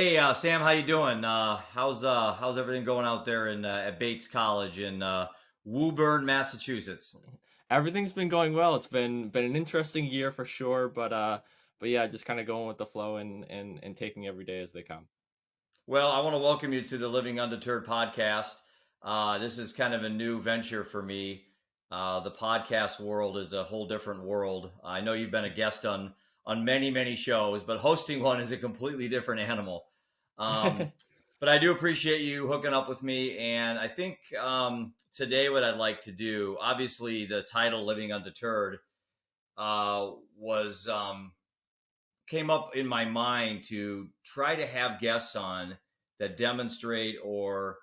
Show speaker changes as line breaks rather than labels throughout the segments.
Hey, Sam, how you doing? How's everything going out there in at Bates College in Woburn, Massachusetts?
Everything's been going well. It's been an interesting year for sure, but yeah, just kind of going with the flow and taking every day as they come.
Well, I want to welcome you to the Living Undeterred podcast. This is kind of a new venture for me. The podcast world is a whole different world. I know you've been a guest on many shows, but hosting one is a completely different animal. Um, but I do appreciate you hooking up with me, and I think today what I'd like to do, obviously, the title "Living Undeterred" was came up in my mind to try to have guests on that demonstrate or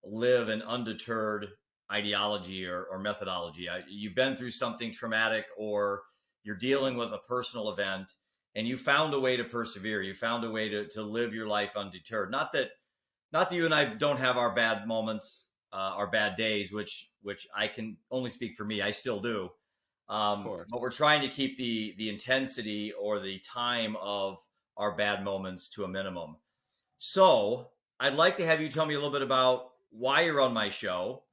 live an undeterred ideology or methodology. You've been through something traumatic, or you're dealing with a personal event, and you found a way to persevere. You found a way to live your life undeterred. Not that you and I don't have our bad moments, our bad days, which I can only speak for me. I still do.
Of course.
But we're trying to keep the intensity or the time of our bad moments to a minimum. So I'd like to have you tell me a little bit about why you're on my show.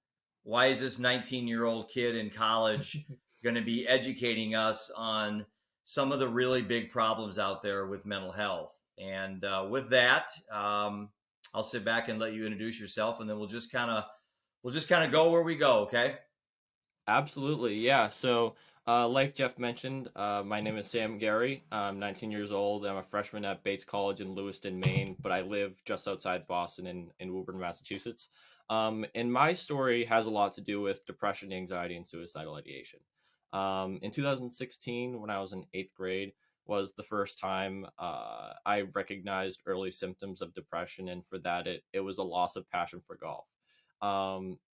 Why is this 19-year-old kid in college going to be educating us on some of the really big problems out there with mental health? And with that, I'll sit back and let you introduce yourself, and then we'll just kind of go where we go. Okay.
Absolutely, yeah. So, like Jeff mentioned, my name is Sam Gerry. I'm 19 years old. I'm a freshman at Bates College in Lewiston, Maine, but I live just outside Boston in Woburn, Massachusetts. And my story has a lot to do with depression, anxiety, and suicidal ideation. In 2016, when I was in eighth grade, was the first time I recognized early symptoms of depression, and for that, it was a loss of passion for golf.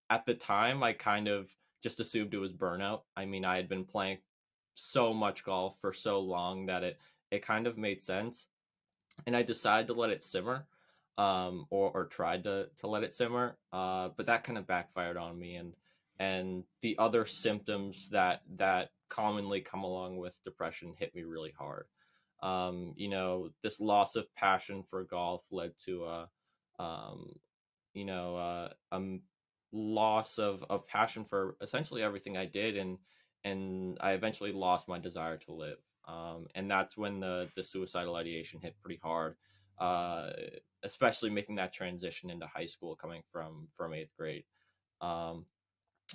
At the time, I kind of just assumed it was burnout. I mean, I had been playing so much golf for so long that it kind of made sense, and I decided to let it simmer, or tried to let it simmer. But that kind of backfired on me, and the other symptoms that commonly come along with depression hit me really hard. This loss of passion for golf led to um, a loss of passion for essentially everything I did, and I eventually lost my desire to live. And that's when the suicidal ideation hit pretty hard, uh, especially making that transition into high school, coming from eighth grade. Um,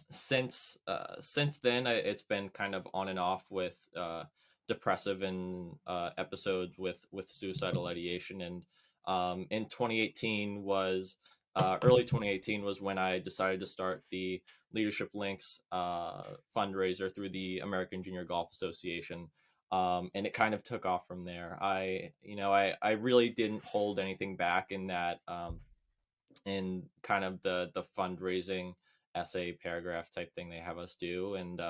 since then, it's been kind of on and off with depressive and episodes with suicidal ideation, and in 2018 was early 2018 was when I decided to start the Leadership Links fundraiser through the American Junior Golf Association. And it kind of took off from there. I really didn't hold anything back in that, in kind of the fundraising essay paragraph type thing they have us do, and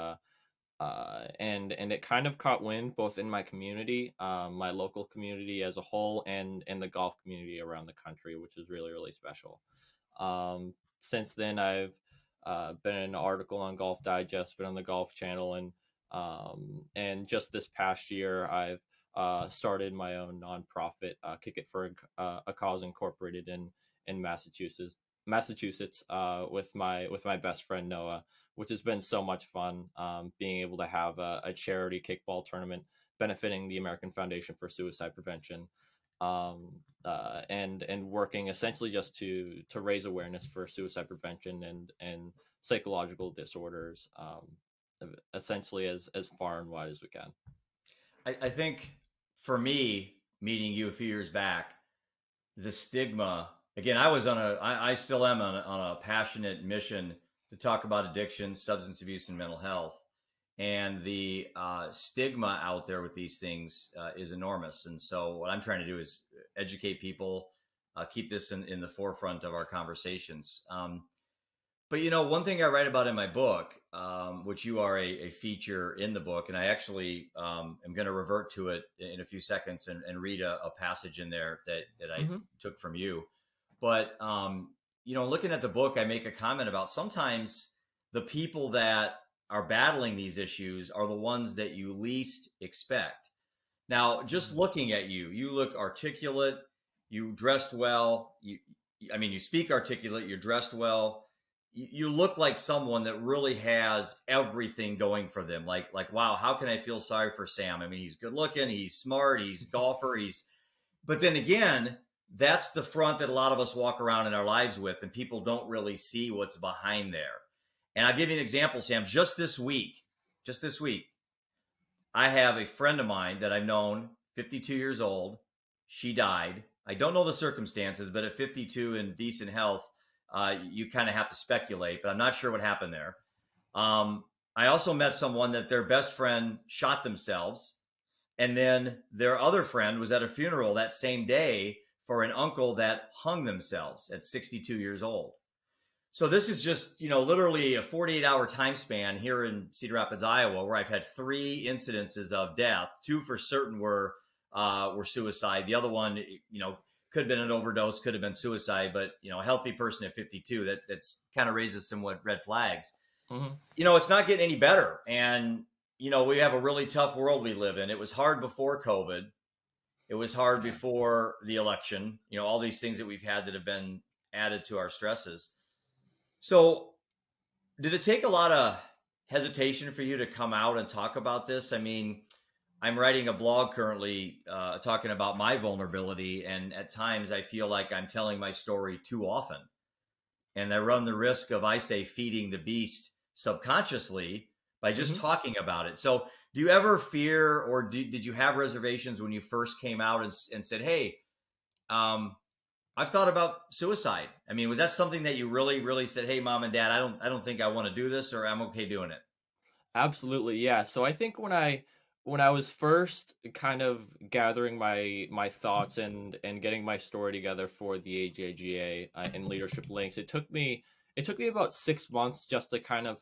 it kind of caught wind both in my community, my local community as a whole, and the golf community around the country, which is really special. Since then, I've been in an article on Golf Digest, been on the Golf Channel, and just this past year, I've started my own nonprofit, Kick It for a Cause Incorporated in Massachusetts, with my best friend Noah, which has been so much fun. Being able to have a charity kickball tournament benefiting the American Foundation for Suicide Prevention, and working essentially just to raise awareness for suicide prevention and psychological disorders, essentially as far and wide as we can.
I think for me, meeting you a few years back, the stigma again, I still am on a passionate mission to talk about addiction, substance abuse, and mental health. And the stigma out there with these things is enormous. And so what I'm trying to do is educate people, keep this in the forefront of our conversations. But one thing I write about in my book, which you are a feature in the book, and I actually am going to revert to it in a few seconds and read a passage in there that I
Hmm.
took from you. But looking at the book, I make a comment about sometimes the people that are battling these issues are the ones that you least expect. Now, just looking at you, you look articulate. you dressed well. I mean, you speak articulate. You're dressed well. You look like someone that really has everything going for them. Like, wow, how can I feel sorry for Sam? I mean, he's good looking. He's smart. He's a golfer. But then again, that's the front that a lot of us walk around in our lives with, and people don't really see what's behind there. And I'll give you an example, Sam. Just this week, I have a friend of mine that I've known, 52 years old. She died. I don't know the circumstances, but at 52 in decent health, you kind of have to speculate, but I'm not sure what happened there. I also met someone that their best friend shot themselves. And then their other friend was at a funeral that same day for an uncle that hung themselves at 62 years old. So this is just, literally a 48-hour time span here in Cedar Rapids, Iowa, where I've had 3 incidences of death. 2 for certain were suicide. The other one, could have been an overdose, could have been suicide. But, a healthy person at 52, that's kind of raises somewhat red flags. Mm-hmm. It's not getting any better. And, we have a really tough world we live in. It was hard before COVID. It was hard before the election. All these things that we've had that have been added to our stresses. So did it take a lot of hesitation for you to come out and talk about this? I mean, I'm writing a blog currently talking about my vulnerability. And at times I feel like I'm telling my story too often. And I run the risk of, I say, feeding the beast subconsciously by just talking about it. So do you ever fear, or did you have reservations when you first came out and said, hey, I've thought about suicide? I mean, was that something that you really, really said, hey, mom and dad, I don't think I want to do this, or I'm okay doing it?
Absolutely. Yeah. So I think when I was first kind of gathering my thoughts and getting my story together for the AJGA and Leadership Links, it took me about 6 months just to kind of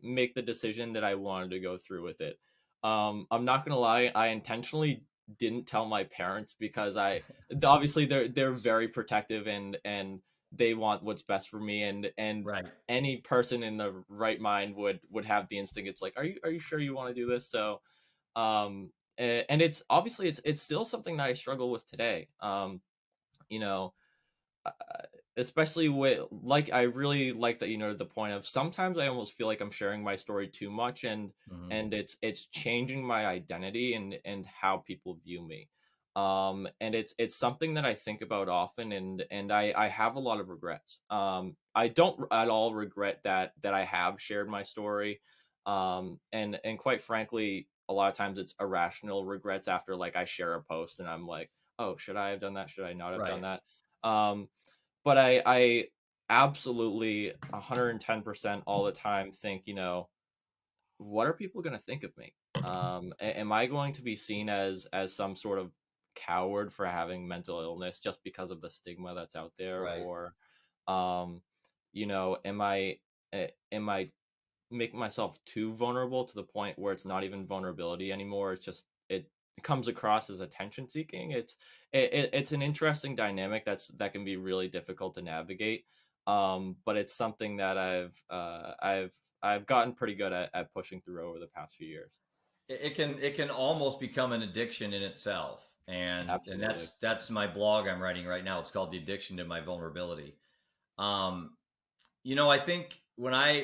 make the decision that I wanted to go through with it. I'm not gonna lie, I intentionally didn't tell my parents because obviously they're very protective and they want what's best for me, and
Right.
Any person in the right mind would have the instinct. It's like, are you sure you want to do this? So and it's obviously it's still something that I struggle with today. You know, especially with, like, I really like that, the point of, sometimes I almost feel like I'm sharing my story too much, and it's changing my identity and how people view me. And it's something that I think about often, and I have a lot of regrets. I don't at all regret that I have shared my story. And quite frankly, a lot of times it's irrational regrets after, like, I share a post and I'm like, oh, should I have done that? Should I not have done that? But I absolutely 110% all the time think, what are people going to think of me? Am I going to be seen as some sort of coward for having mental illness just because of the stigma that's out there?
Right.
Or, am I making myself too vulnerable to the point where it's not even vulnerability anymore? It's just, it comes across as attention seeking. It's an interesting dynamic that can be really difficult to navigate. But it's something that I've gotten pretty good at pushing through over the past few years.
It can almost become an addiction in itself. And
Absolutely.
and that's my blog I'm writing right now. It's called The Addiction to My Vulnerability. I think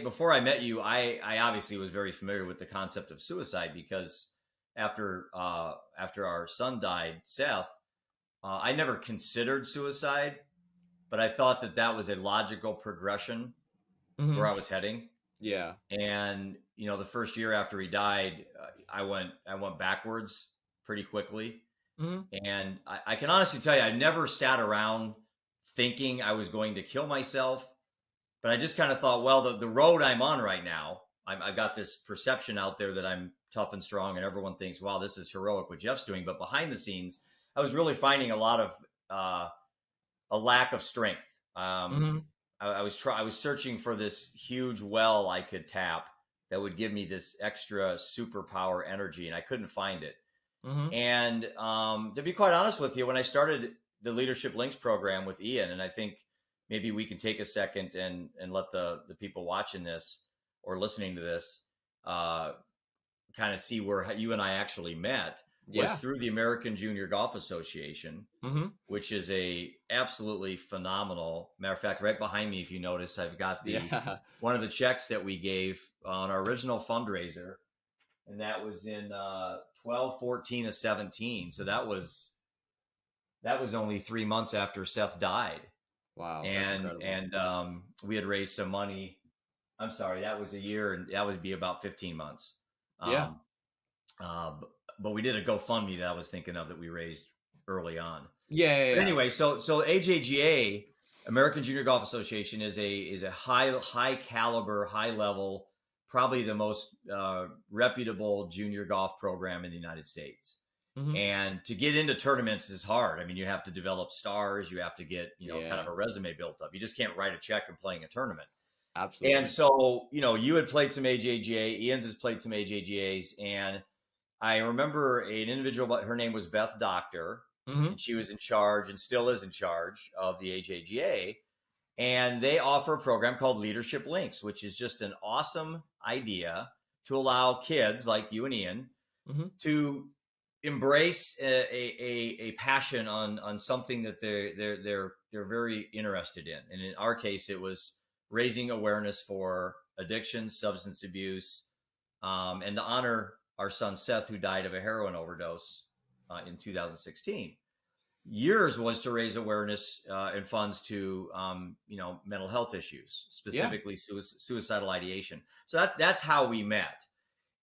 before I met you, I obviously was very familiar with the concept of suicide, because after our son died, Seth, I never considered suicide, but I thought that was a logical progression where I was heading.
Yeah.
And the first year after he died, I went backwards pretty quickly. And I can honestly tell you, I never sat around thinking I was going to kill myself, but I just kind of thought, well, the road I'm on right now, I've got this perception out there that I'm tough and strong, and everyone thinks, wow, this is heroic what Jeff's doing. But behind the scenes, I was really finding a lot of a lack of strength. I was searching for this huge well I could tap that would give me this extra superpower energy, and I couldn't find it. And to be quite honest with you, when I started the Leadership Links program with Ian, and I think maybe we can take a second and let the people watching this or listening to this kind of see where you and I actually met. was
Yeah.
through the American Junior Golf Association, which is a absolutely phenomenal. Matter of fact, right behind me, if you notice, I've got
Yeah.
one of the checks that we gave on our original fundraiser, and that was in 12, 14 to 17. So that was only 3 months after Seth died.
Wow, that's
And
incredible.
we had raised some money. I'm sorry, that was a year, and that would be about 15 months.
Yeah.
Uh, but we did a GoFundMe that I was thinking of that we raised early on. But
Yeah.
anyway, so AJGA, American Junior Golf Association, is a high caliber, high level, probably the most reputable junior golf program in the United States. And to get into tournaments is hard. I mean, you have to develop stars. You have to get, kind of a resume built up. You just can't write a check and playing a tournament.
Absolutely.
And so, you had played some AJGA. Ian's has played some AJGAs. And I remember an individual, her name was Beth Doctor. And she was in charge and still is in charge of the AJGA. And they offer a program called Leadership Links, which is just an awesome idea to allow kids like you and Ian to embrace a passion on something that they're very interested in. And in our case, it was raising awareness for addiction, substance abuse, and to honor our son Seth, who died of a heroin overdose in 2016. Yours was to raise awareness and funds to mental health issues, specifically suicidal ideation. So that's how we met.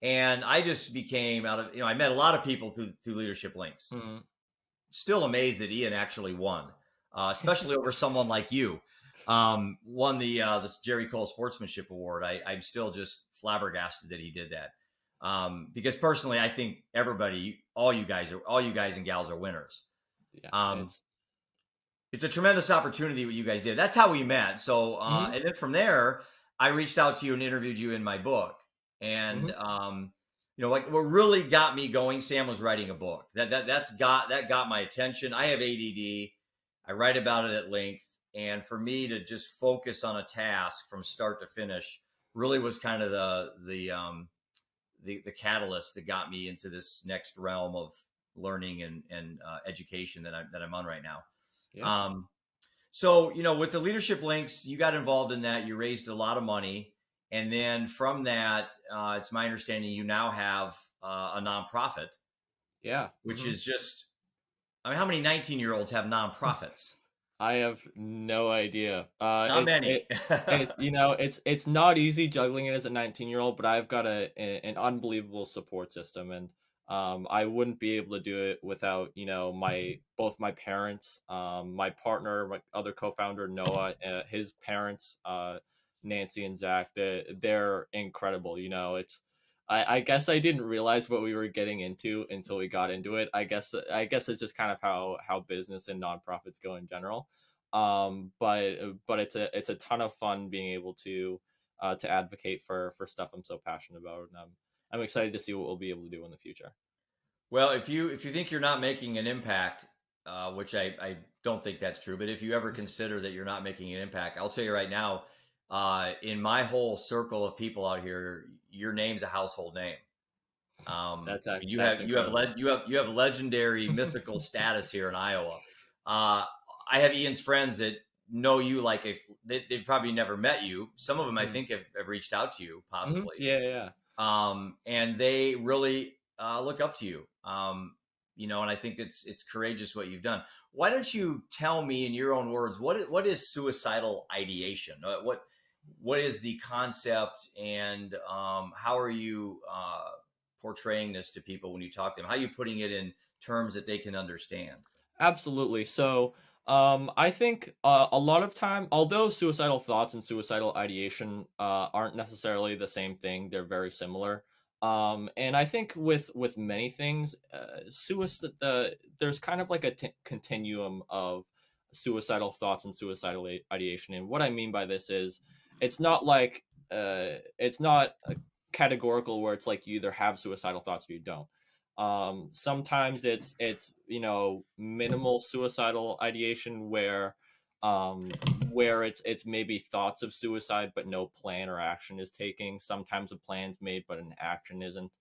And I just became I met a lot of people through Leadership Links. Still amazed that Ian actually won, especially over someone like you. Won this Jerry Cole Sportsmanship Award. I'm still just flabbergasted that he did that. Because personally, I think all you guys and gals are winners. Yeah, it's a tremendous opportunity what you guys did. That's how we met. So, and then from there, I reached out to you and interviewed you in my book. And like what really got me going, Sam, was writing a book. That got my attention. I have ADD. I write about it at length, and for me to just focus on a task from start to finish really was kind of the catalyst that got me into this next realm of learning and education that I'm on right now. Yeah. So, with the Leadership Links, you got involved in that. You raised a lot of money. And then from that, it's my understanding you now have a nonprofit. Yeah. Which is just, how many 19-year-olds have nonprofits?
I have no idea.
Not many.
It's not easy juggling it as a 19-year-old, but I've got an unbelievable support system, and I wouldn't be able to do it without both my parents, my partner, my other co-founder Noah, his parents, Nancy and Zach. They're incredible. I guess I didn't realize what we were getting into until we got into it. I guess it's just kind of how business and nonprofits go in general. But it's a ton of fun being able to advocate for stuff I'm so passionate about. And I'm excited to see what we'll be able to do in the future.
Well, if you think you're not making an impact, which I don't think that's true, but if you ever consider that you're not making an impact, I'll tell you right now, in my whole circle of people out here, your name's a household name. You have legendary mythical status here in Iowa. I have Ian's friends that know you they've probably never met you. Some of them I think have reached out to you possibly.
Yeah.
And they really look up to you. And I think it's courageous what you've done. Why don't you tell me in your own words, what is suicidal ideation? What is the concept, and how are you portraying this to people when you talk to them? How are you putting it in terms that they can understand?
Absolutely. So I think a lot of time, although suicidal thoughts and suicidal ideation aren't necessarily the same thing, they're very similar. And I think with many things, there's kind of like a continuum of suicidal thoughts and suicidal ideation. And what I mean by this is, it's not like it's not categorical where it's like you either have suicidal thoughts or you don't. Sometimes it's minimal suicidal ideation where where it's maybe thoughts of suicide, but no plan or action is taking. Sometimes a plan's made, but an action isn't.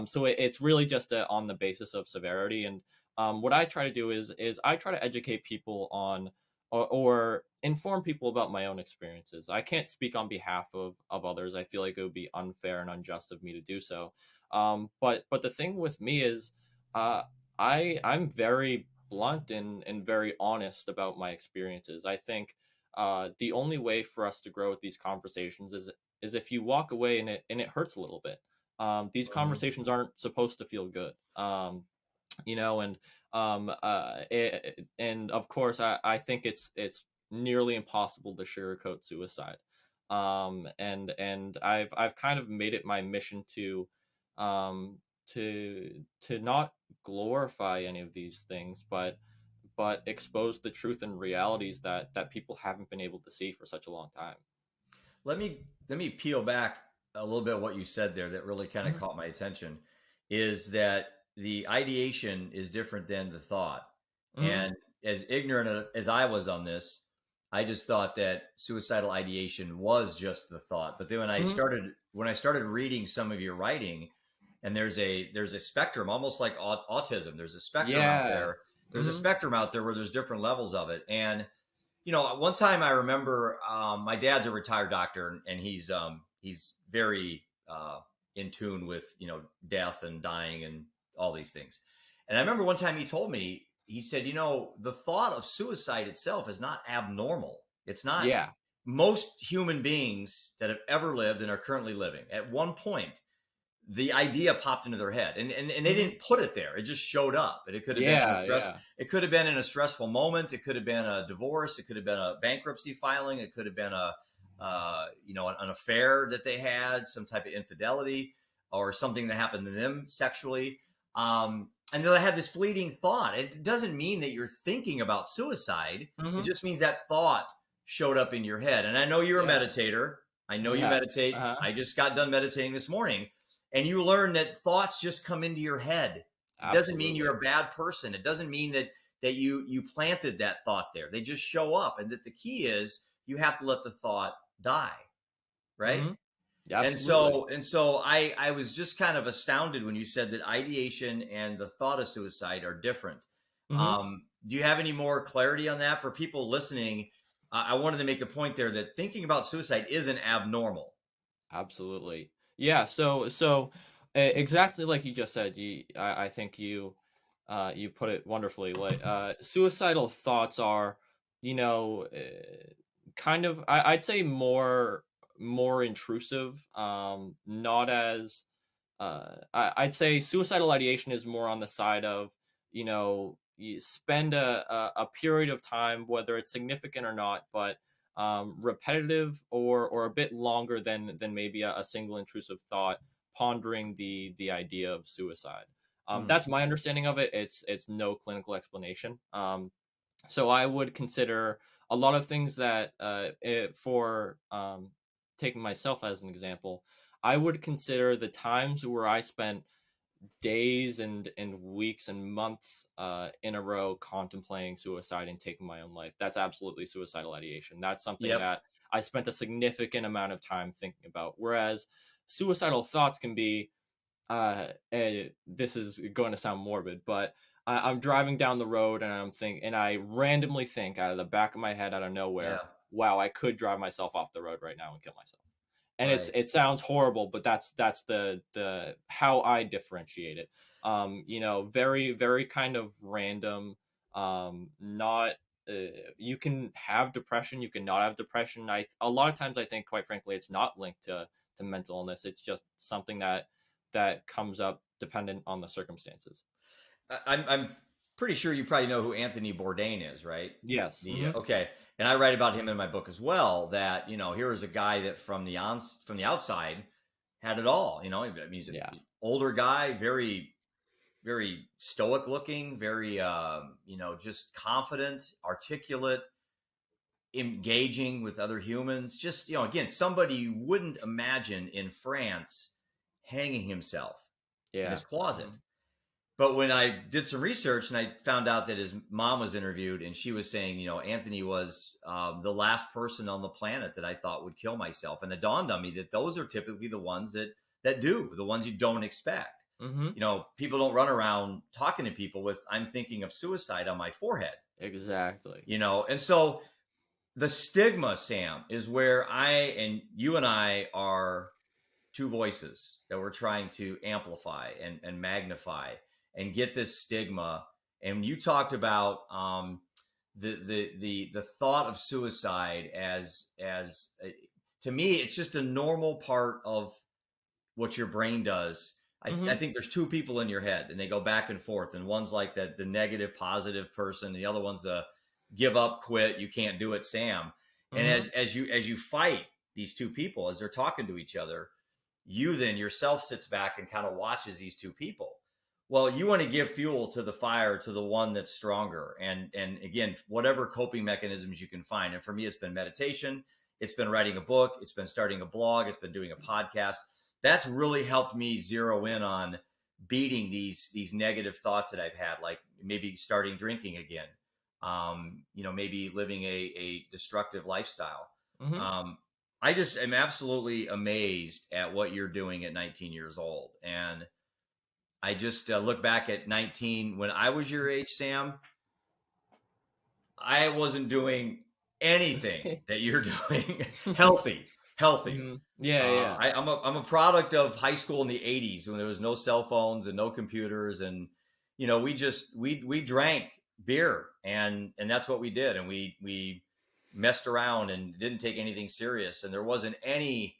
So it's really just on the basis of severity. And what I try to do is I try to educate people on or inform people about my own experiences. I can't speak on behalf of others. I feel like it would be unfair and unjust of me to do so. But the thing with me is, uh, I'm very blunt and very honest about my experiences. I think the only way for us to grow with these conversations is if you walk away and it hurts a little bit. These
Mhm.
conversations aren't supposed to feel good. And and of course I think it's nearly impossible to sugarcoat suicide. And I've kind of made it my mission um to not glorify any of these things, but expose the truth and realities that people haven't been able to see for such a long time.
Let me peel back a little bit what you said there that really kind of
Mhm.
caught my attention is that the ideation is different than the thought.
Mhm.
And as ignorant as I was on this, I just thought that suicidal ideation was just the thought. But then
Mhm.
when I started reading some of your writing, and there's a spectrum, almost like autism. There's a spectrum out
Yeah.
there. There's a
Mhm.
spectrum out there where there's different levels of it. And one time I remember my dad's a retired doctor, and he's very in tune with death and dying and all these things. And I remember one time he told me, he said, the thought of suicide itself is not abnormal. It's not.
Yeah.
Most human beings that have ever lived and are currently living, at one point the idea popped into their head, and they
Mhm.
didn't put it there. It just showed up. And it could have been in a
Yeah,
stress.
yeah.
It could have been in a stressful moment. It could have been a divorce. It could have been a bankruptcy filing. It could have been an affair that they had, some type of infidelity, or something that happened to them sexually. And they'll have this fleeting thought. It doesn't mean that you're thinking about suicide. It
Mhm.
just means that thought showed up in your head. And I know you're a
Yeah.
meditator. I know you
Yeah.
meditate.
Uh-huh.
I just got done meditating this morning, and you learn that thoughts just come into your head. It doesn't mean
Absolutely.
you're a bad person. It doesn't mean that you planted that thought there. They just show up, and that the key is you have to let the thought die, right?
Mhm.
And
Absolutely.
so I was just kind of astounded when you said that ideation and the thought of suicide are different.
Mhm.
Do you have any more clarity on that for people listening? I wanted to make the point there that thinking about suicide isn't abnormal.
Absolutely. Yeah, exactly like you just said, I think you put it wonderfully. Like suicidal thoughts are, you know, kind of I'd say more intrusive, not as I'd say suicidal ideation is more on the side of, you spend a period of time, whether it's significant or not, but repetitive or a bit longer than maybe a single intrusive thought, pondering the idea of suicide.
Hmm.
That's my understanding of it. It's no clinical explanation. So I would consider a lot of things that for taking myself as an example, I would consider the times where I spent days and weeks and months in a row contemplating suicide and taking my own life. That's absolutely suicidal ideation. That's something
Yep.
that I spent a significant amount of time thinking about. Whereas suicidal thoughts can be, this is going to sound morbid, but I'm driving down the road and and I randomly think out of the back of my head, out of nowhere,
Yeah.
wow, I could drive myself off the road right now and kill myself. And
Right.
it sounds horrible, but that's the how I differentiate it. Very very kind of random. Not You can have depression, you can not have depression. I A lot of times I think, quite frankly, it's not linked to mental illness. It's just something that comes up dependent on the circumstances.
I'm pretty sure you probably know who Anthony Bourdain is, right?
Yes.
The okay, and I write about him in my book as well. That here is a guy that from the outside had it all. I mean, he's an
Yeah.
older guy, very very stoic looking, very just confident, articulate, engaging with other humans. Just again, somebody you wouldn't imagine in France hanging himself in
Yeah.
his closet.
Mhm.
But when I did some research and I found out that his mom was interviewed, and she was saying, Anthony was the last person on the planet that I thought would kill myself. And it dawned on me that those are typically the ones that do, the ones you don't expect.
Mm-hmm.
People don't run around talking to people with, I'm thinking of suicide on my forehead.
Exactly.
And so the stigma, Sam, is where you and I are two voices that we're trying to amplify and magnify and get this stigma. And you talked about the thought of suicide as to me, it's just a normal part of what your brain does. I think there's two people in your head, and they go back and forth. And one's like the negative, positive person, and the other one's the give up, quit, you can't do it, Sam. And as you fight these two people as they're talking to each other, you then yourself sits back and kind of watches these two people. Well, you want to give fuel to the fire, to the one that's stronger. And again, whatever coping mechanisms you can find. And for me, it's been meditation. It's been writing a book. It's been starting a blog. It's been doing a podcast. That's really helped me zero in on beating these negative thoughts that I've had, like maybe starting drinking again, maybe living a destructive lifestyle. I just am absolutely amazed at what you're doing at 19 years old. And I just look back at 19 when I was your age, Sam. I wasn't doing anything that you're doing. Healthy.
Yeah.
I'm a product of high school in the 80s when there was no cell phones and no computers, and we drank beer and that's what we did, and we messed around and didn't take anything serious, and there wasn't any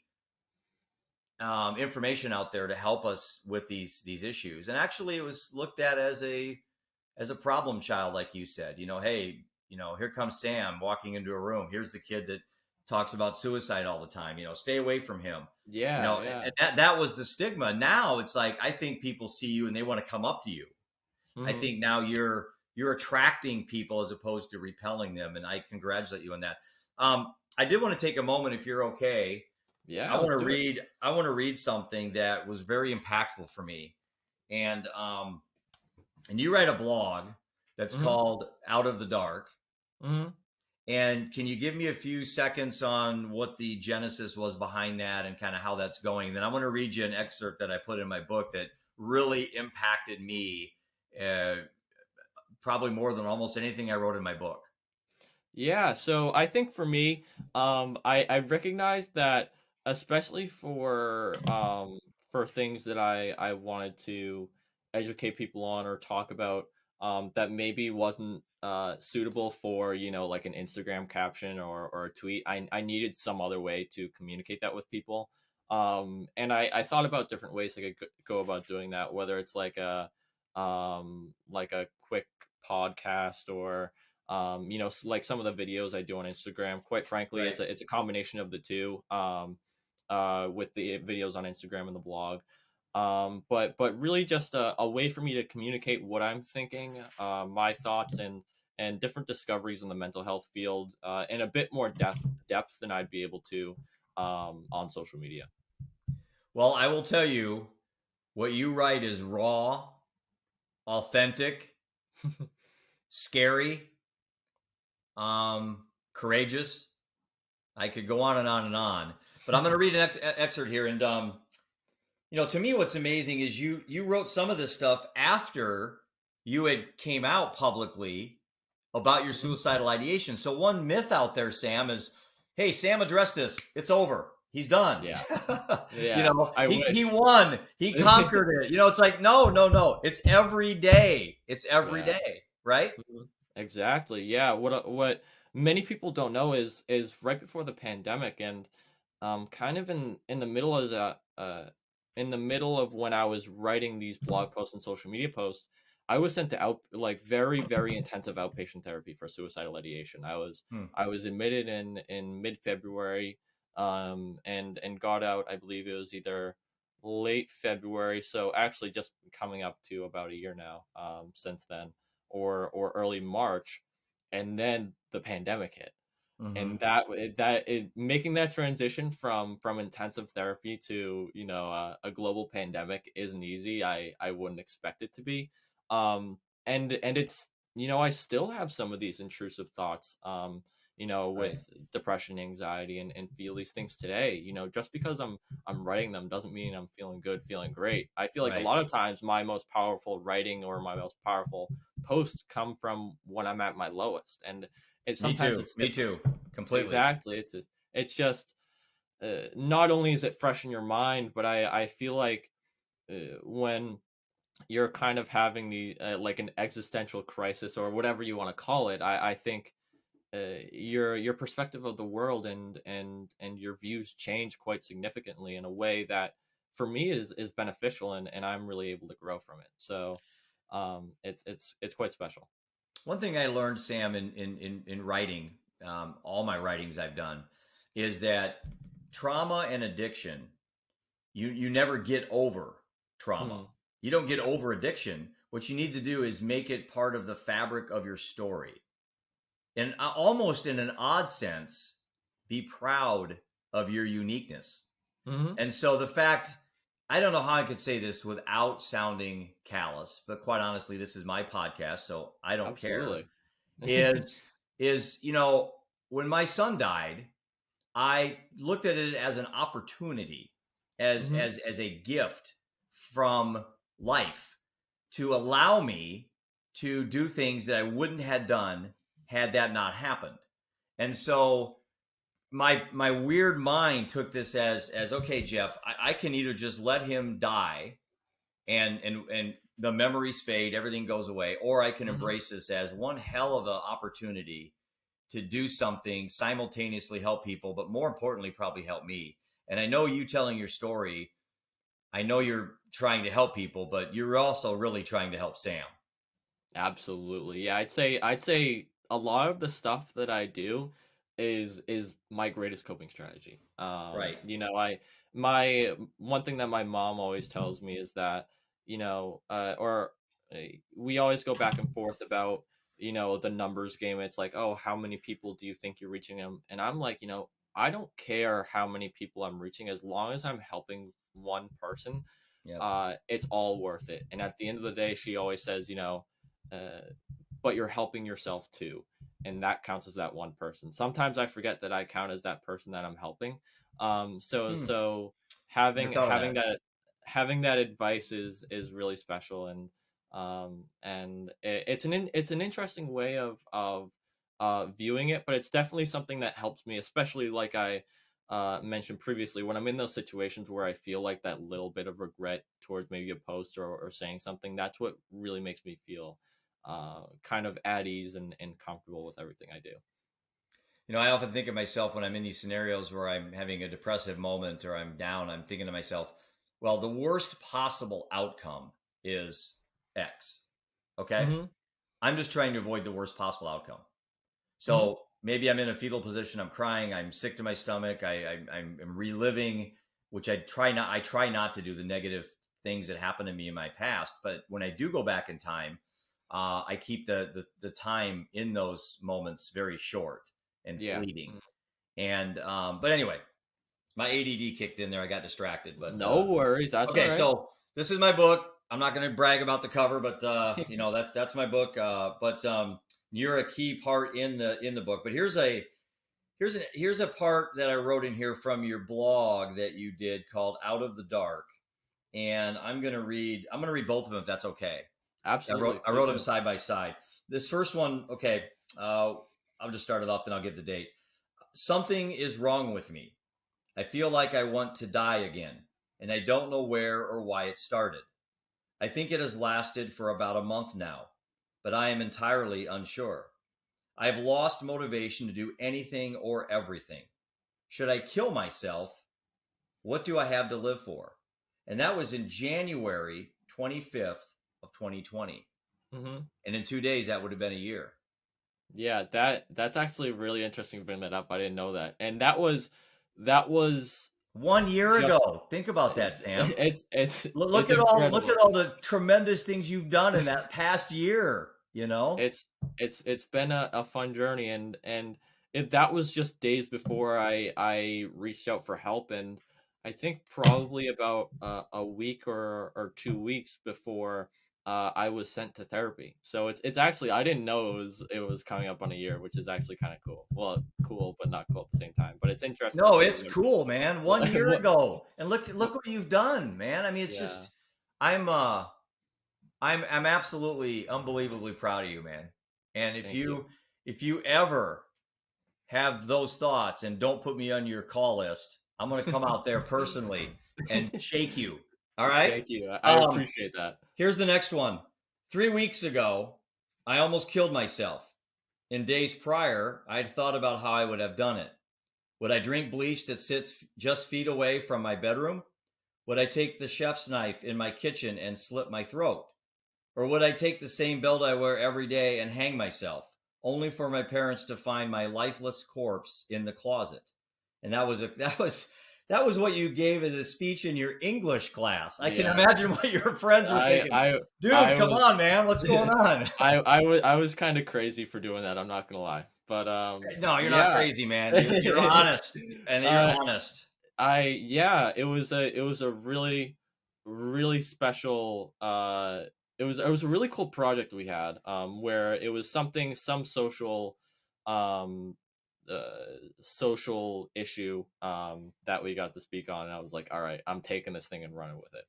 information out there to help us with these issues. And actually, it was looked at as a problem child, like you said. Hey, here comes Sam walking into a room. Here's the kid that talks about suicide all the time. Stay away from him.
Yeah.
And that was the stigma. Now it's like, I think people see you and they want to come up to you. I think now you're attracting people as opposed to repelling them, and I congratulate you on that. I did want to take a moment, if you're okay.
Yeah,
I want to read something that was very impactful for me, and you write a blog that's called Out of the Dark. And can you give me a few seconds on what the genesis was behind that and kind of how that's going? And then I want to read you an excerpt that I put in my book that really impacted me, probably more than almost anything I wrote in my book.
Yeah, so I think for me, I recognized that, especially for things that I wanted to educate people on or talk about, that maybe wasn't suitable for, like an Instagram caption or a tweet. I needed some other way to communicate that with people. And I thought about different ways I could go about doing that, whether it's like a quick podcast or like some of the videos I do on Instagram. Quite frankly,
Right.
it's a combination of the two, with the videos on Instagram and the blog. But really just a way for me to communicate what I'm thinking, my thoughts and different discoveries in the mental health field, in a bit more depth than I'd be able to on social media.
Well, I will tell you, what you write is raw, authentic, scary, courageous. I could go on and on and on, but I'm going to read an excerpt here. And, to me, what's amazing is you wrote some of this stuff after you had came out publicly about your suicidal ideation. So one myth out there, Sam, is, hey, Sam addressed this. It's over. He's done.
Yeah.
He won. He conquered it. It's like, no. It's every day. It's every day. Right?
Exactly. Yeah. What many people don't know is right before the pandemic, and kind of in the middle of when I was writing these blog posts and social media posts, I was sent to very, very intensive outpatient therapy for suicidal ideation. I was admitted in mid-February, and got out, I believe it was either late February, so actually just coming up to about a year now, since then, or early March, and then the pandemic hit. And making that transition from intensive therapy to, you know, a global pandemic isn't easy. I wouldn't expect it to be. And it's, you know, I still have some of these intrusive thoughts, you know,
Right.
with depression, anxiety, and feel these things today. You know, just because I'm writing them doesn't mean I'm feeling good, feeling great. I feel like a
Right.
lot of times my most powerful writing or my most powerful posts come from when I'm at my lowest. And
Me
sometimes
too.
it's
Me
difficult.
too. Completely.
Exactly. It's just not only is it fresh in your mind, but I feel like when you're kind of having the like an existential crisis or whatever you want to call it, I think your perspective of the world and your views change quite significantly in a way that for me is beneficial, and I'm really able to grow from it. So it's quite special.
One thing I learned, Sam, in writing, all my writings I've done, is that trauma and addiction, you never get over trauma.
Mm,
You don't get
yeah.
over addiction. What you need to do is make it part of the fabric of your story. And almost in an odd sense, be proud of your uniqueness.
Hmm.
And so the fact, I don't know how I could say this without sounding callous, but quite honestly, this is my podcast, so I don't care.
Absolutely.
Is you know, when my son died, I looked at it as an opportunity,
Hmm.
as a gift from life to allow me to do things that I wouldn't have done had that not happened. And so my weird mind took this as okay, Jeff, I can either just let him die and the memories fade, everything goes away, or I can
Hmm.
embrace this as one hell of an opportunity to do something, simultaneously help people, but more importantly, probably help me. And I know you telling your story, I know you're trying to help people, but you're also really trying to help Sam.
Absolutely. Yeah, I'd say a lot of the stuff that I do is my greatest coping strategy.
Right.
You know, I my one thing that my mom always tells me is that, you know, or we always go back and forth about, you know, the numbers game. It's like, oh, how many people do you think you're reaching them? And I'm like, you know, I don't care how many people I'm reaching as long as I'm helping one person.
Yep.
It's all worth it. And at the end of the day, she always says, you know, uh, but you're helping yourself too, and that counts as that one person. Sometimes I forget that I count as that person that I'm helping.
Hmm.
So
Never
having
thought of that.
having that advice is really special. And it's an interesting way of viewing it, but it's definitely something that helps me, especially like I mentioned previously, when I'm in those situations where I feel like that little bit of regret towards maybe a post or saying something. That's what really makes me feel kind of at ease and comfortable with everything I do.
You know, I often think of myself when I'm in these scenarios where I'm having a depressive moment or I'm down, I'm thinking to myself, well, the worst possible outcome is X. Okay.
Hmm.
I'm just trying to avoid the worst possible outcome.
Hmm.
So maybe I'm in a fetal position, I'm crying, I'm sick to my stomach, I'm reliving, which I try not to do the negative things that happened to me in my past. But when I do go back in time, I keep the time in those moments very short and
Yeah.
fleeting. And but anyway, my ADD kicked in there. I got distracted. But
No worries. That's all
okay,
right.
so this is my book. I'm not going to brag about the cover, but you know that's my book. But you're a key part in the book. But here's a part that I wrote in here from your blog that you did called "Out of the Dark," and I'm going to read both of them if that's okay.
Absolutely.
I
Please
wrote them
do.
side by side. This first one, okay. Uh, I'll just start it off, then I'll give the date. Something is wrong with me. I feel like I want to die again, and I don't know where or why it started. I think it has lasted for about a month now, but I am entirely unsure. I have lost motivation to do anything or everything. Should I kill myself? What do I have to live for? And that was in January 25th of 2020.
Hmm.
And in 2 days, that would have been a year.
Yeah, that's actually really interesting to bring that up. I didn't know that. And that was
1 year
just
ago. Think about that, Sam.
it's
Look at
incredible.
all the tremendous things you've done in that past year, you know?
It's it's been a fun journey, and that was just days before I reached out for help, and I think probably about a week or 2 weeks before I was sent to therapy. So it's actually, I didn't know it was coming up on a year, which is actually kind of cool. Well, cool, but not cool at the same time. But it's interesting to
No,
see
it's cool, man. 1 year
what,
ago, and look
what
what you've done, man. I mean, it's
yeah.
just I'm uh I'm absolutely unbelievably proud of you, man. And
Thank you.
if you ever have those thoughts and don't put me on your call list, I'm going to come out there personally and shake you. All right?
Thank you. I
Um
appreciate that.
Here's the next one. 3 weeks ago, I almost killed myself. In days prior, I'd thought about how I would have done it. Would I drink bleach that sits just feet away from my bedroom? Would I take the chef's knife in my kitchen and slit my throat? Or would I take the same belt I wear every day and hang myself, only for my parents to find my lifeless corpse in the closet? And that was what you gave as a speech in your English class. I can
Yeah.
imagine what your friends were thinking. Dude,
I
come
was
on, man, what's going on?
I was kind of crazy for doing that. I'm not gonna lie, but
No, you're not
yeah.
crazy, man. You're honest, and you're
uh,
honest.
it was a really special it was a really cool project we had, where it was some um social issue that we got to speak on, and I was like, all right, I'm taking this thing and running with it.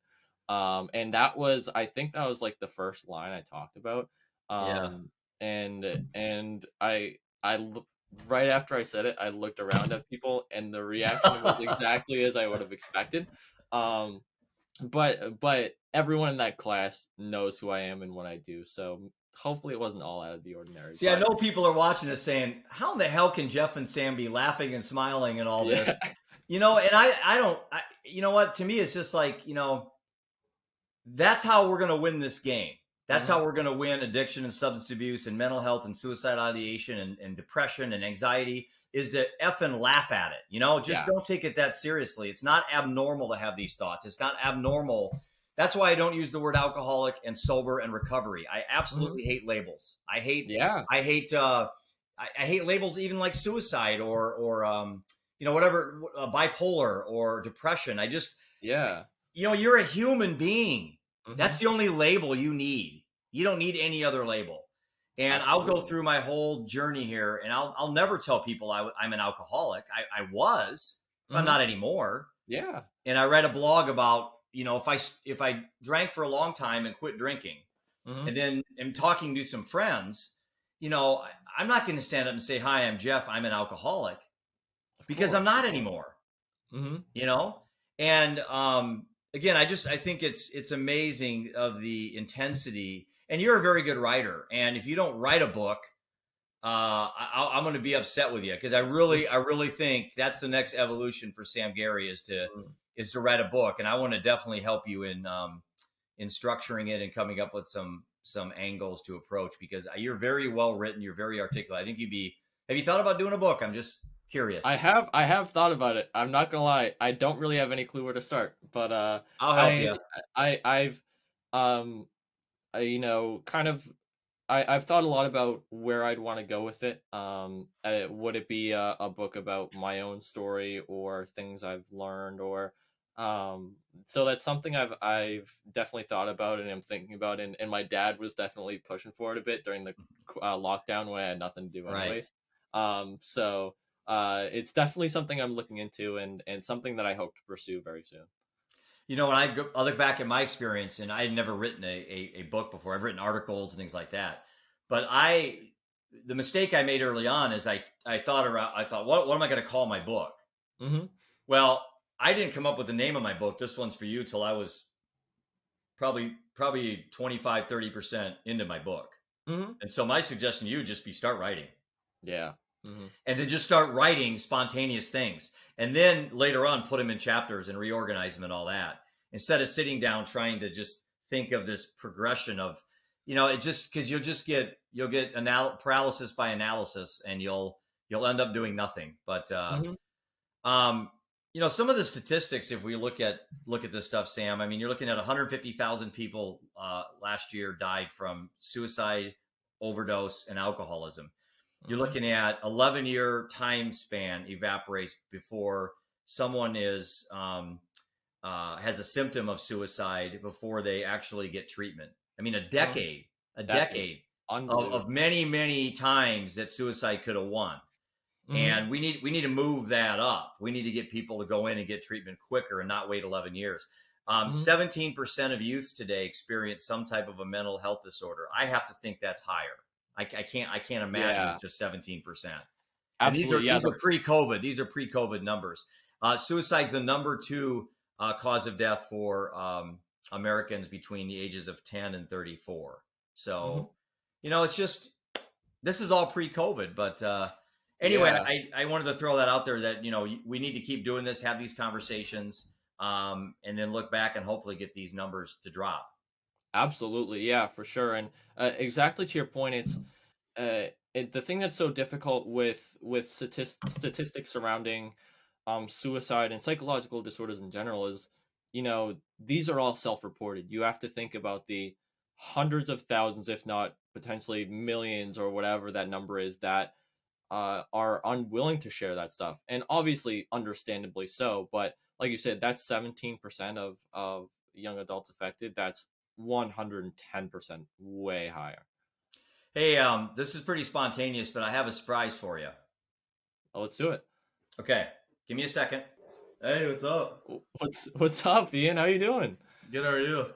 And I think that was like the first line I talked about.
Yeah.
And right after I said it, I looked around at people, and the reaction was exactly as I would have expected. Um, but everyone in that class knows who I am and what I do, so hopefully it wasn't all out of the ordinary.
See, I
But
know people are watching this saying, "How in the hell can Jeff and Sam be laughing and smiling and all this?"
yeah.
And I don't. You know what? To me, it's just like that's how we're going to win this game. That's
Mhm.
how we're going to win addiction and substance abuse and mental health and suicide ideation and depression and anxiety is to effing laugh at it. Just
Yeah.
don't take it that seriously. It's not abnormal to have these thoughts. It's not abnormal. That's why I don't use the word alcoholic and sober and recovery. I
Mhm.
absolutely hate labels.
Yeah.
I hate, I hate labels even like suicide or whatever, bipolar or depression. I just,
Yeah.
you're a human being. That's
Mhm.
the only label you need. You don't need any other label. And I'll go
Absolutely.
through my whole journey here, and I'll never tell people I'm an alcoholic. I was, but I'm
Mhm.
not anymore.
Yeah.
And I read a blog about if I drank for a long time and quit drinking,
Mhm.
and then am talking to some friends, I'm not going to stand up and say, "Hi, I'm Jeff. I'm an alcoholic,"
Of
because I'm
course.
not
Of course.
anymore.
Mhm.
you know and again, I think it's amazing of the intensity, and you're a very good writer, and if you don't write a book, I'm going to be upset with you, because I really think that's the next evolution for Sam Gerry,
Mhm.
is to write a book, and I want to definitely help you in structuring it and coming up with some angles to approach, because you're very well written, you're very articulate. I think have you thought about doing a book? I'm just
I
curious.
have I have thought about it. I'm not gonna lie. I don't really have any clue where to start. But
I'll help
I
you.
I've um kind of I've thought a lot about where I'd want to go with it. Would it be a book about my own story or things I've learned, or so that's something I've definitely thought about and am thinking about. And my dad was definitely pushing for it a bit during the lockdown when I had nothing to do
Right.
anyways. So it's definitely something I'm looking into, and something that I hope to pursue very soon.
When I look back at my experience, and I had never written a book before. I've written articles and things like that. But the mistake I made early on is I thought, what am I going to call my book?
Hmm.
Well, I didn't come up with the name of my book, This One's for You, till I was probably 25-30% into my book.
Hmm.
And so my suggestion to you would just be start writing.
Yeah. Hmm.
And then just start writing spontaneous things, and then later on put them in chapters and reorganize them and all that, instead of sitting down trying to just think of this progression of it, just because you'll get paralysis by analysis, and you'll end up doing nothing. But
Hmm.
um some of the statistics, if we look at this stuff, Sam, I mean, you're looking at 150,000 people last year died from suicide, overdose, and alcoholism. you're
Mm-hmm.
looking at 11-year time span evaporates before someone is has a symptom of suicide before they actually get treatment. I mean,
Mm-hmm.
a
That's
decade of
unbelievable.
many times that suicide could have won.
Mm-hmm.
And we need to move that up. We need to get people to go in and get treatment quicker and not wait 11 years.
Mm-hmm.
17% of youths today experience some type of a mental health disorder. I have to think that's higher. I can't imagine
Yeah,
it's just 17%. And these are
absolutely. Yeah,
these are pre-COVID. These are pre-COVID numbers. Suicide's the number two cause of death for Americans between the ages of 10 and 34.
mm-hmm.
So, it's just this is all pre-COVID. But anyway,
Yeah,
I wanted to throw that out there that we need to keep doing this, have these conversations, and then look back and hopefully get these numbers to drop.
absolutely. Yeah, for sure. And exactly to your point, the thing that's so difficult with statistics surrounding suicide and psychological disorders in general is, these are all self-reported. You have to think about the hundreds of thousands, if not potentially millions or whatever that number is, that are unwilling to share that stuff, and obviously, understandably so. But like you said, that's 17% of young adults affected. That's 110% way higher.
Hey, this is pretty spontaneous, but I have a surprise for you.
Oh, let's do it.
Okay, give me a second. Hey, what's up?
What's up, Ian? How you doing?
Good, how are you?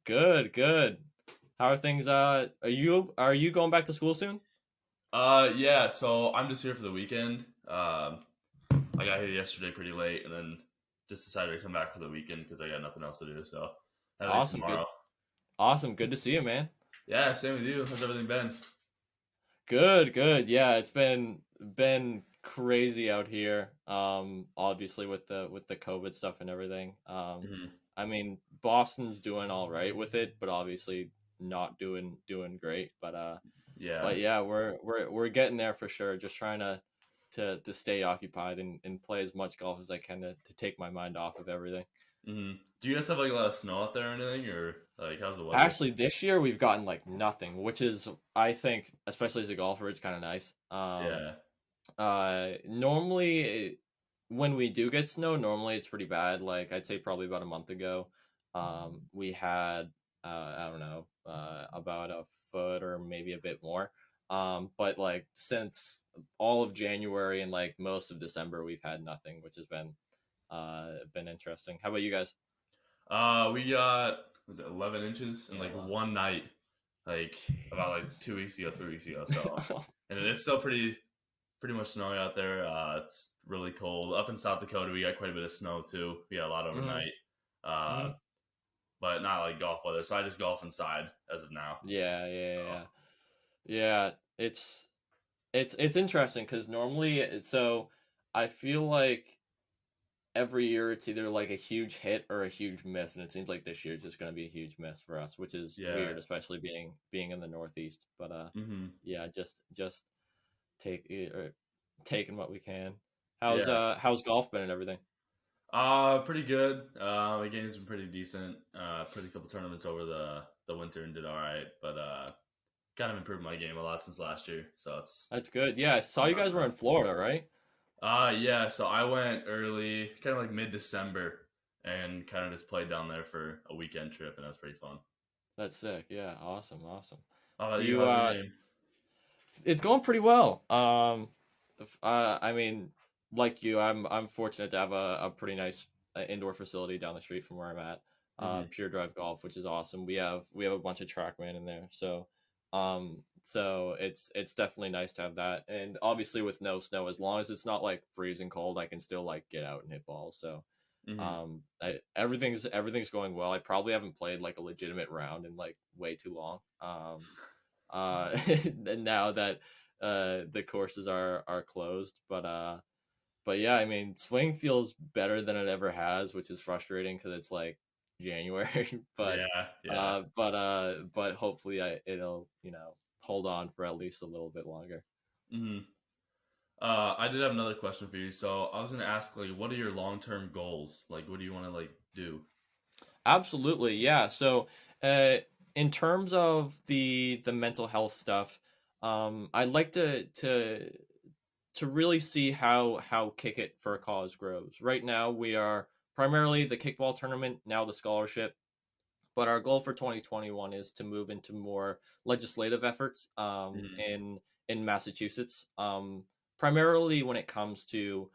Good, good. How are things? Are you going back to school soon?
Yeah, so I'm just here for the weekend. I got here yesterday pretty late, and then just decided to come back for the weekend because I got nothing else to do. So I leave
Awesome, good,
tomorrow.
awesome, good to see you, man.
Yeah, same with you. How's everything been?
Good, good. Yeah, it's been crazy out here. Obviously with the COVID stuff and everything.
Hmm.
I mean, Boston's doing all right with it, but obviously not doing great.
Yeah.
But yeah, we're getting there for sure. Just trying to stay occupied and play as much golf as I can to take my mind off of everything.
Do you guys have like a lot of snow out there or anything, or like how's the weather?
Actually, this year we've gotten like nothing, which is, I think, especially as a golfer, it's kind of nice.
Yeah.
Normally when we do get snow, normally it's pretty bad. Like I'd say probably about a month ago, we had I don't know, about a foot or maybe a bit more. But like since all of January and like most of December, we've had nothing, which has been interesting. How about you guys?
We got was it 11 inches in like one night, like about like
Jesus.
2 weeks ago, 3 weeks ago. So, and it's still pretty much snowy out there. It's really cold. Up in South Dakota, we got quite a bit of snow too. We got a lot
Mhm,
overnight, uh,
mhm.
but not like golf weather. So I just golf inside as of now.
Yeah, yeah,
So
yeah. Yeah, it's interesting because normally, so I feel like every year it's either like a huge hit or a huge miss, and it seems like this year is just going to be a huge miss for us, which is
yeah.
weird, especially being in the Northeast. But
Hmm.
yeah, just take or taking what we can.
Yeah.
How's golf been and everything?
Pretty good. My game's been pretty decent. Played a couple tournaments over the winter and did all right, but kind of improved my game a lot since last year. So it's
That's good. Yeah, I saw you
not
guys were
bad.
in Florida, right?
Yeah, so I went early, kind of like mid-December, and kind of just played down there for a weekend trip, and that was pretty fun.
That's sick. Yeah, awesome, awesome.
How about
Do
you?
you
How's your game?
it's going pretty well. I mean, like you, I'm fortunate to have a pretty nice indoor facility down the street from where I'm at.
Hmm.
Pure Drive Golf, which is awesome. We have a bunch of TrackMan in there, so it's definitely nice to have that. And obviously with no snow, as long as it's not like freezing cold, I can still like get out and hit balls. So
Hmm.
everything's going well. I probably haven't played like a legitimate round in like way too long. Uh, and now that the courses are closed, but yeah, I mean, swing feels better than it ever has, which is frustrating because it's like January, but
Yeah, yeah.
but hopefully it'll hold on for at least a little bit longer.
Hmm. I did have another question for you. So I was gonna ask, like, what are your long-term goals? Like, what do you want to like do?
Absolutely, yeah. So, uh, in terms of the mental health stuff, I'd like to really see how Kick It for a Cause grows. Right now, we are primarily the kickball tournament, now the scholarship. But our goal for 2021 is to move into more legislative efforts in Massachusetts, primarily when it comes to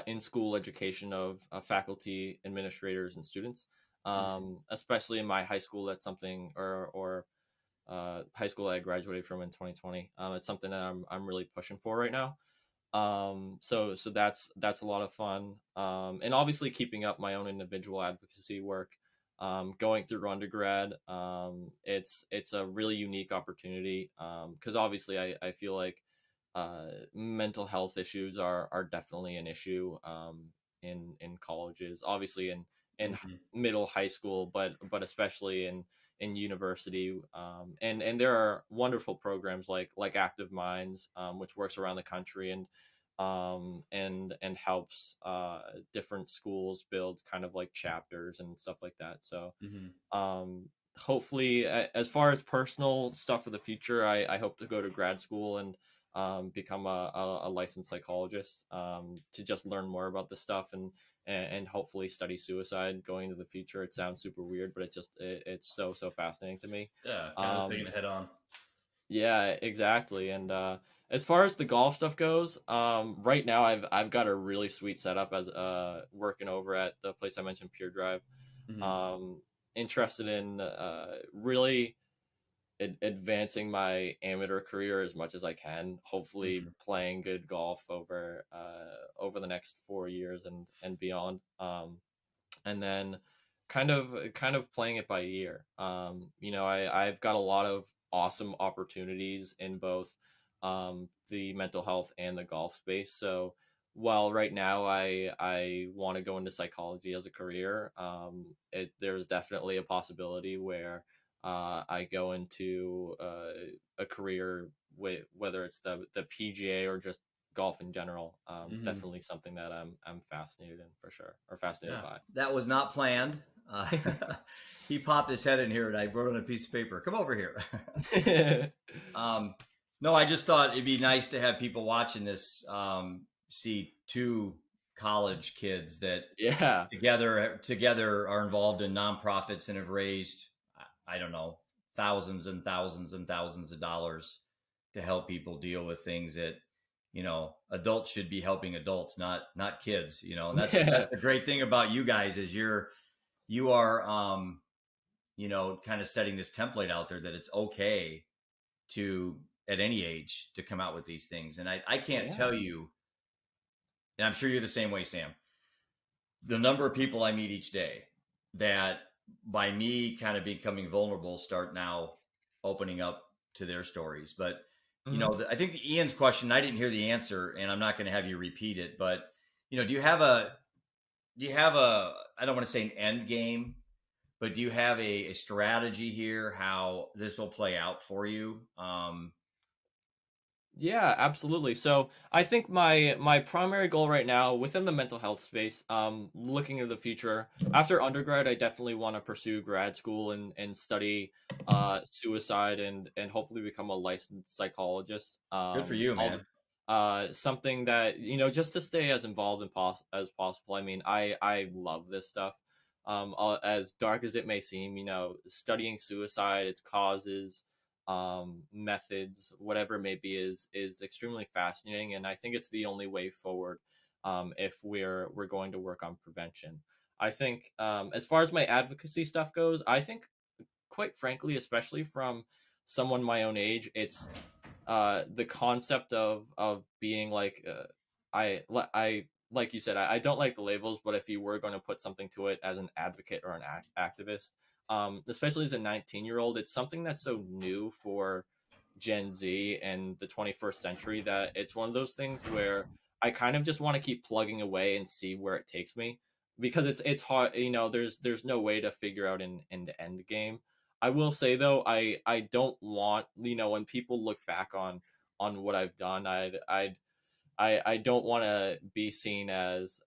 in-school education of faculty, administrators, and students. Especially in my high school, that's something, or high school I graduated from in 2020. It's something that I'm really pushing for right now. So that's a lot of fun. And obviously keeping up my own individual advocacy work. Going through undergrad, it's a really unique opportunity, because obviously I feel like mental health issues are definitely an issue in colleges, obviously in middle high school, but especially in university, and there are wonderful programs like Active Minds, which works around the country and helps different schools build kind of like chapters and stuff like that. So hopefully, as far as personal stuff for the future, I hope to go to grad school and become a licensed psychologist, to just learn more about this stuff and hopefully study suicide going into the future. It sounds super weird, but it's so fascinating to me.
Yeah, kind of taking it head on.
Yeah, exactly. And as far as the golf stuff goes, right now I've got a really sweet setup as working over at the place I mentioned, Pure Drive. Interested in really advancing my amateur career as much as I can. Hopefully, playing good golf over the next 4 years and beyond. And then kind of playing it by ear. I've got a lot of awesome opportunities in both the mental health and the golf space. So while right now I want to go into psychology as a career, there's definitely a possibility where I go into a career whether it's the PGA or just golf in general. Definitely something that I'm fascinated in for sure, or fascinated by.
That was not planned. He popped his head in here and I wrote on a piece of paper, "Come over here." No, I just thought it'd be nice to have people watching this see two college kids that together are involved in nonprofits and have raised, I don't know, thousands and thousands and thousands of dollars to help people deal with things that, adults should be helping adults, not kids, and that's the great thing about you guys is you are, kind of setting this template out there that it's okay to, at any age, to come out with these things. And I can't tell you, and I'm sure you're the same way, Sam, the number of people I meet each day that by me kind of becoming vulnerable start now opening up to their stories. But I think Ian's question, I didn't hear the answer, and I'm not going to have you repeat it, but do you have a I don't want to say an end game, but do you have a strategy here how this will play out for you?
Yeah, absolutely. So I think my primary goal right now within the mental health space, looking into the future, after undergrad, I definitely want to pursue grad school and study suicide and hopefully become a licensed psychologist.
Good for you, man.
Something that, just to stay as involved as possible. I mean, I love this stuff. As dark as it may seem, studying suicide, its causes, methods, whatever it may be, is extremely fascinating, and I think it's the only way forward if we're going to work on prevention. I think as far as my advocacy stuff goes, I think, quite frankly, especially from someone my own age, it's the concept of being like I like you said, I don't like the labels, but if you were going to put something to it as an advocate or an activist, especially as a 19-year-old, it's something that's so new for Gen Z and the 21st century that it's one of those things where I kind of just want to keep plugging away and see where it takes me, because it's hard. There's no way to figure out an end game. I will say though, I don't want, when people look back on what I've done, I don't want to be seen as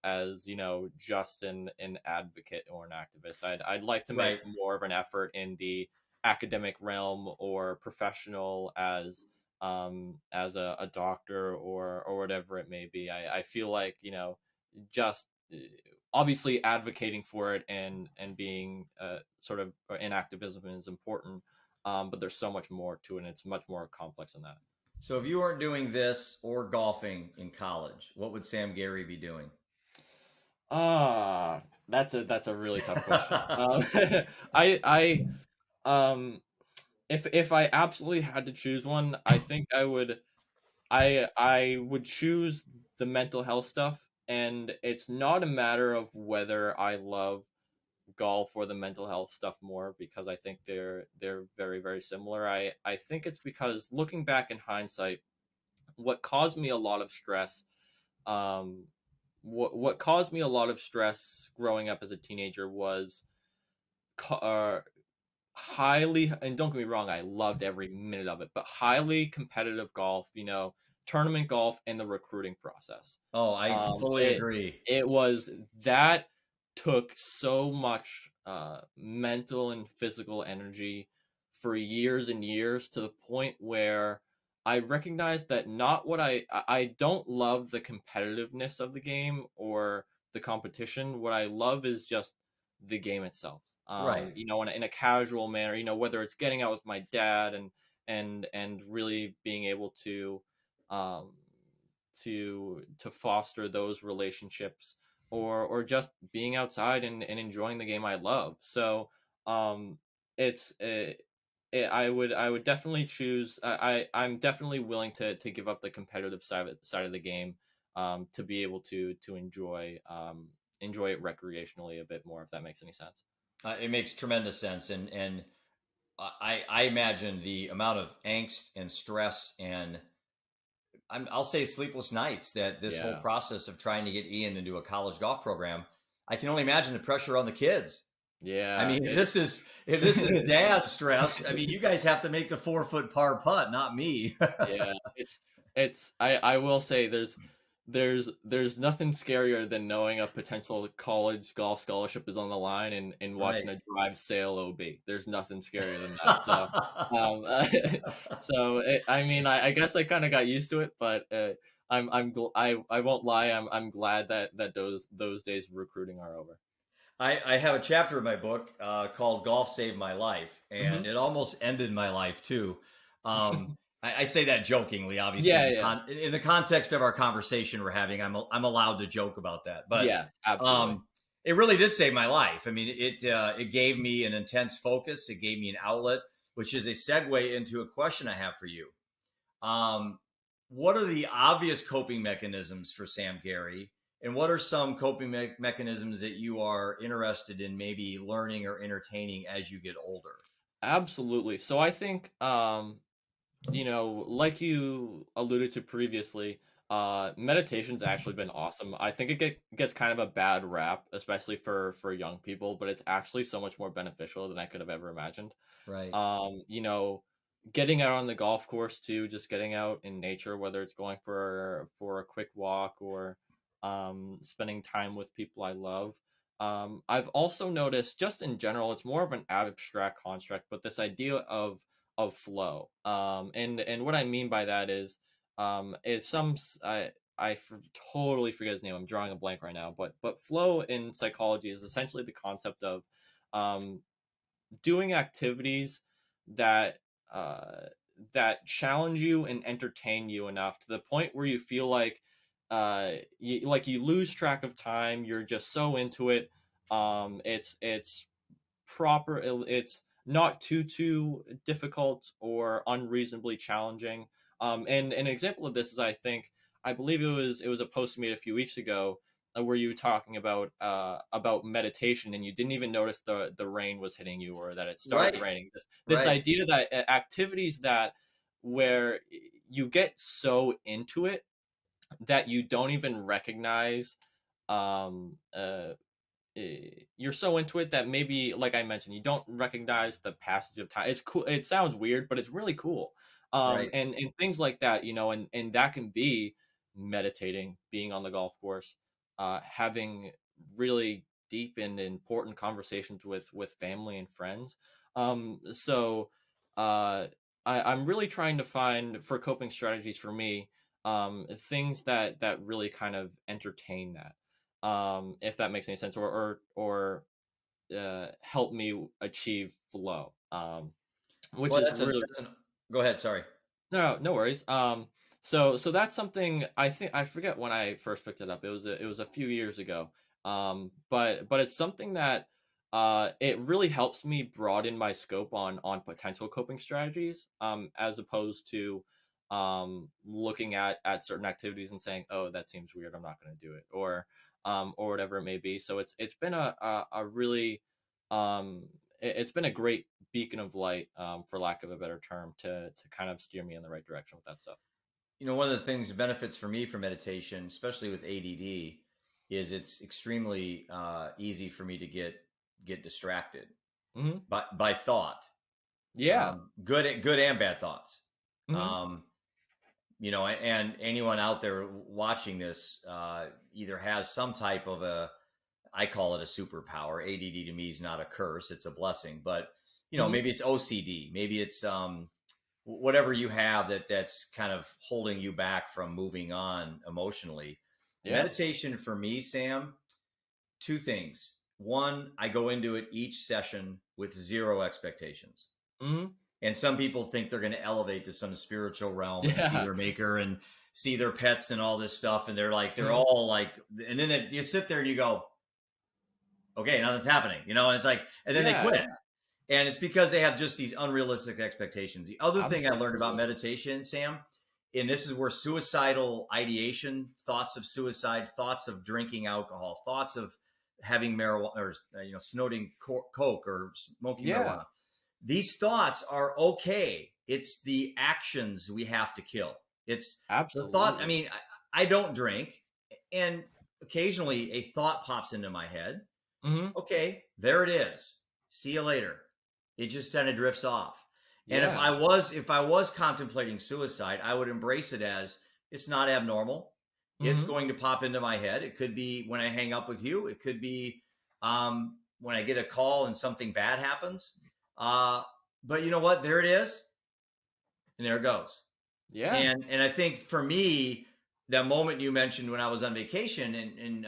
just an advocate or an activist. I'd like to make more of an effort in the academic realm or professional as as a doctor or whatever it may be. I feel like, just obviously advocating for it and being sort of in activism is important, but there's so much more to it, and it's much more complex than that.
So if you weren't doing this or golfing in college, what would Sam Gerry be doing?
That's a really tough question. I um if I absolutely had to choose one, I think I would choose the mental health stuff, and it's not a matter of whether I love golf or the mental health stuff more, because I think they're very, very similar. I think it's because, looking back in hindsight, what caused me a lot of stress, um what caused me a lot of stress growing up as a teenager was uh, highly, and don't get me wrong, I loved every minute of it, but highly competitive golf, tournament golf, and the recruiting process.
Oh, I fully
It
agree.
it was that took so much mental and physical energy for years and years, to the point where I recognized that not what I don't love the competitiveness of the game or the competition. What I love is just the game itself.
Right.
In a casual manner, whether it's getting out with my dad and really being able um, to foster those relationships, or just being outside and enjoying the game I love. So um, it's I would definitely choose. I'm definitely willing to give up the competitive side of the game, to be able to enjoy it recreationally a bit more, if that makes any sense.
It makes tremendous sense, and I imagine the amount of angst and stress and I'll say sleepless nights that this whole
Yeah.
process of trying to get Ian into a college golf program. I can only imagine the pressure on the kids. I
Yeah,
mean, if this is dad stressed, I mean, you guys have to make the 4 foot par putt, not me.
yeah, I will say, there's nothing scarier than knowing a potential college golf scholarship is on the line, and watching
Right.
a drive sail OB. There's nothing scarier than that. So um I mean, I guess I kind of got used to it, but I won't lie, I'm glad that those days of recruiting are over.
I have a chapter in my book called "Golf Saved My Life," and
Hmm.
it almost ended my life too. I say that jokingly, obviously,
Yeah, yeah,
in the context of our conversation we're having. I'm allowed to joke about that, but
yeah, absolutely.
um, it really did save my life. I mean, it gave me an intense focus. It gave me an outlet, which is a segue into a question I have for you. Um, what are the obvious coping mechanisms for Sam Gerry? And what are some coping mechanisms that you are interested in maybe learning or entertaining as you get older?
Absolutely. So I think, like you alluded to previously, meditation's actually been awesome. I think gets kind of a bad rap, especially for young people, but it's actually so much more beneficial than I could have ever imagined.
Right.
Um, you know, Getting out on the golf course too, just getting out in nature, whether it's going for a quick walk, or spending time with people I love. I've also noticed, just in general, it's more of an abstract construct, but this idea of flow. And what I mean by that is totally forget his name. I'm drawing a blank right now, but flow in psychology is essentially the concept of um, doing activities that uh, that challenge you and entertain you enough, to the point where you feel like you lose track of time. You're just so into it. It's proper. It's not too difficult or unreasonably challenging. And an example of this is, I believe it was a post you made a few weeks ago, where you were talking about meditation, and you didn't even notice the rain was hitting you, or that it started
Right.
raining. This
Right.
idea that activities that where you get so into it that you don't even recognize, um uh you're so into it that, maybe, like I mentioned, you don't recognize the passage of time. It's cool. It sounds weird, but it's really cool.
Right.
And things like that, and that can be meditating, being on the golf course, having really deep and important conversations with family and friends. So uh I'm really trying to find for coping strategies for me, things that really kind of entertain that, if that makes any sense, or help me achieve flow, which
Well,
is really
go ahead. Sorry.
no worries. So that's something I think I forget when I first picked it up. It was a few years ago. But it's something that it really helps me broaden my scope on potential coping strategies. As opposed to looking at certain activities and saying, oh, that seems weird, I'm not going to do it, or whatever it may be. So it's been a really it's been a great beacon of light, for lack of a better term, to kind of steer me in the right direction with that stuff.
One of the things, benefits for me for meditation, especially with ADD, is it's extremely easy for me to get distracted
Mm-hmm.
by thought.
Yeah.
Good and bad thoughts.
Mm-hmm.
And anyone out there watching this either has some type of I call it a superpower. ADD to me is not a curse; it's a blessing. But
Mm-hmm.
maybe it's OCD, maybe it's whatever you have that's kind of holding you back from moving on emotionally.
Yeah.
Meditation for me, Sam, two things. One, I go into it each session with zero expectations.
Mm-hmm.
And some people think they're going to elevate to some spiritual realm
Yeah.
and be their maker and see their pets and all this stuff. And they're all like, and then you sit there and you go, okay, nothing's happening, and it's like, and then they quit. And it's because they have just these unrealistic expectations. The other thing I learned about meditation, Sam, and this is where suicidal ideation, thoughts of suicide, thoughts of drinking alcohol, thoughts of having marijuana or snorting coke or smoking marijuana. These thoughts are okay. It's the actions we have to kill. It's
absolutely
the thought. I mean, I don't drink, and occasionally a thought pops into my head.
Mm-hmm.
Okay, there it is. See you later. It just kind of drifts off. And
Yeah.
if I was contemplating suicide, I would embrace it as it's not abnormal.
Mm-hmm.
It's going to pop into my head. It could be when I hang up with you. It could be when I get a call and something bad happens. But you know what? There it is. And there it goes.
Yeah.
And I think for me, that moment you mentioned when I was on vacation and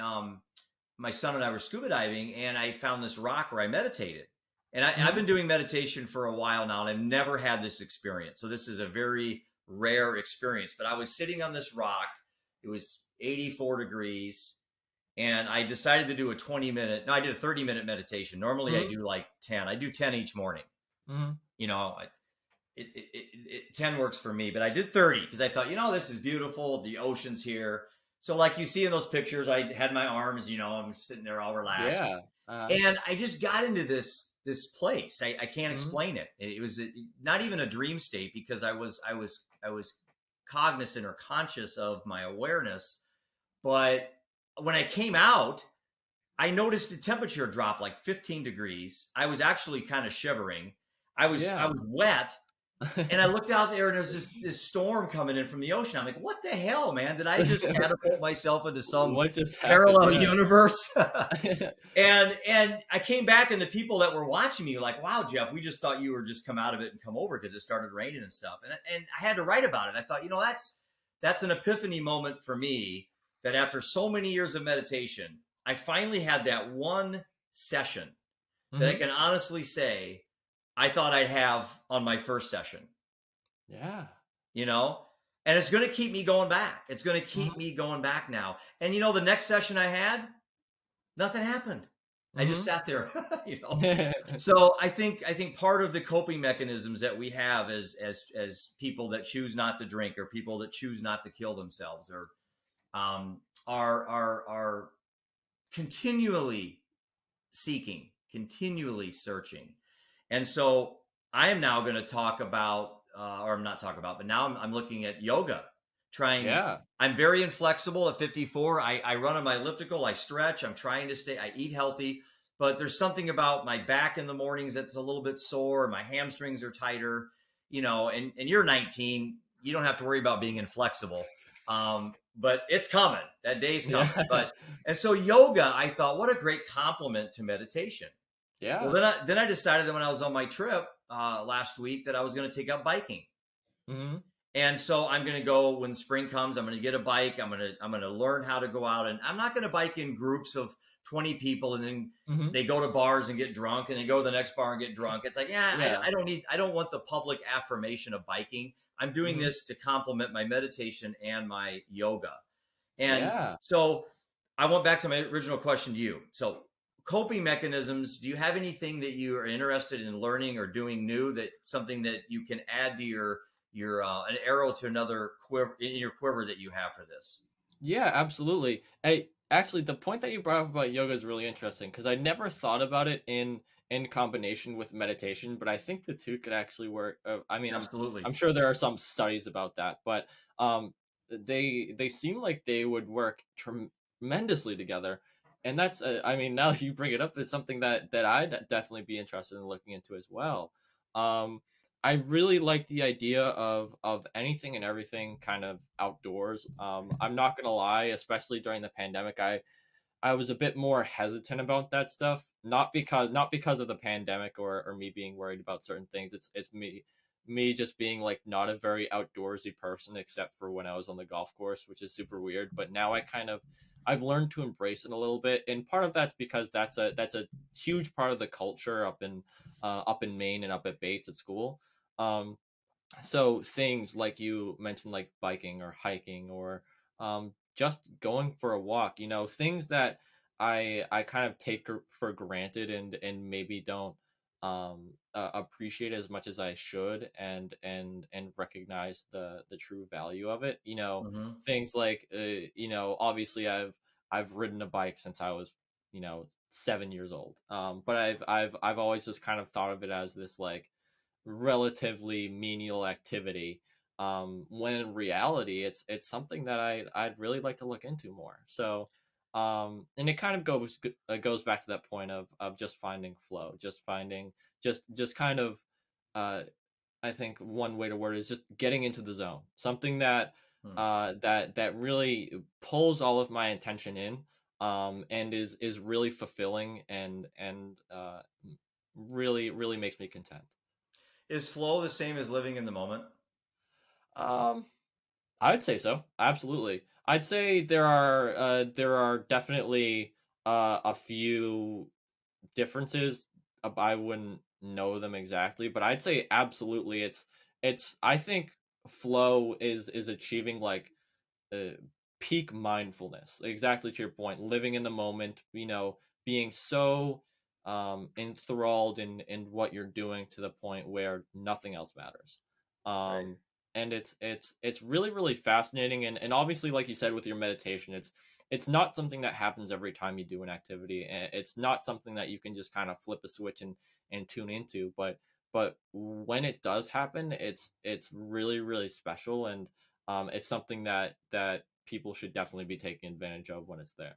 my son and I were scuba diving, and I found this rock where I meditated. And I've been doing meditation for a while now, and I've never had this experience. So this is a very rare experience. But I was sitting on this rock. It was 84 degrees. And I decided to do a 30-minute meditation. Normally I do like 10. I do 10 each morning.
Mm-hmm.
10 works for me. But I did 30 because I thought, this is beautiful. The ocean's here. So like you see in those pictures, I had my arms, I'm sitting there all relaxed.
Yeah.
And I just got into this place. I can't explain it. It was not even a dream state because I was cognizant or conscious of my awareness. But when I came out, I noticed the temperature drop like 15 degrees. I was actually kind of shivering. I was wet. And I looked out there and there's this storm coming in from the ocean. I'm like, what the hell, man? Did I just catapult myself into some parallel universe? And I came back and the people that were watching me were like, wow, Jeff, we just thought you were just come out of it and come over because it started raining and stuff. And I had to write about it. I thought, that's an epiphany moment for me that after so many years of meditation, I finally had that one session that I can honestly say I thought I'd have on my first session.
Yeah.
And it's going to keep me going back. It's going to keep me going back now. And the next session I had, nothing happened. I just sat there, So I think part of the coping mechanisms that we have as people that choose not to drink or people that choose not to kill themselves or are continually seeking, continually searching. And so I am now going to talk about, but now I'm looking at yoga, trying. Yeah. I'm very inflexible at 54. I run on my elliptical. I stretch. I'm trying to I eat healthy, but there's something about my back in the mornings that's a little bit sore. My hamstrings are tighter, and you're 19. You don't have to worry about being inflexible. But it's coming. That day's coming. Yeah. And so yoga, I thought, what a great complement to meditation. Yeah. Well, then I decided that when I was on my trip, last week that I was going to take up biking.
Mm-hmm.
And so I'm going to go when spring comes. I'm going to get a bike. I'm going to learn how to go out, and I'm not going to bike in groups of 20 people and then
Mm-hmm.
they go to bars and get drunk and they go to the next bar and get drunk. It's like,
Yeah.
I don't want the public affirmation of biking. I'm doing
Mm-hmm.
this to complement my meditation and my yoga. And
Yeah.
so I went back to my original question to you. So coping mechanisms, do you have anything that you are interested in learning or doing new, that something that you can add to your an arrow to another quiver in your quiver that you have for this?
Yeah, absolutely. Actually, the point that you brought up about yoga is really interesting because I never thought about it in combination with meditation, but I think the two could actually work. I mean,
Absolutely.
I'm sure there are some studies about that, but they seem like they would work tremendously together. And that's I mean, now that you bring it up, it's something that I'd definitely be interested in looking into as well. Um, I really like the idea of anything and everything kind of outdoors. I'm not gonna lie, especially during the pandemic, I was a bit more hesitant about that stuff. Not because of the pandemic or me being worried about certain things. It's me just being like not a very outdoorsy person except for when I was on the golf course, which is super weird. But now I've learned to embrace it a little bit, and part of that's because that's a huge part of the culture up in Maine and up at Bates at school. Um, so things like you mentioned, like biking or hiking or just going for a walk, things that I kind of take for granted and maybe don't appreciate as much as I should, and recognize the true value of it.
Mm-hmm.
Things like obviously I've ridden a bike since I was 7 years old, but I've always just kind of thought of it as this like relatively menial activity, when in reality it's something that I'd really like to look into more. So and it kind of goes back to that point of just finding flow, just finding just kind of uh I think one way to word it is just getting into the zone, something that
Hmm.
that really pulls all of my attention in, and is really fulfilling and really makes me content.
Is flow the same as living in the moment?
Um, I'd say so. Absolutely. I'd say there are definitely a few differences. I wouldn't know them exactly, but I'd say absolutely it's I think flow is achieving like uh, peak mindfulness. Exactly to your point, living in the moment, being so enthralled in what you're doing to the point where nothing else matters.
Right.
And it's really fascinating, and obviously, like you said, with your meditation, it's not something that happens every time you do an activity, and it's not something that you can just kind of flip a switch and tune into, but when it does happen, it's really special, and it's something that people should definitely be taking advantage of when it's there.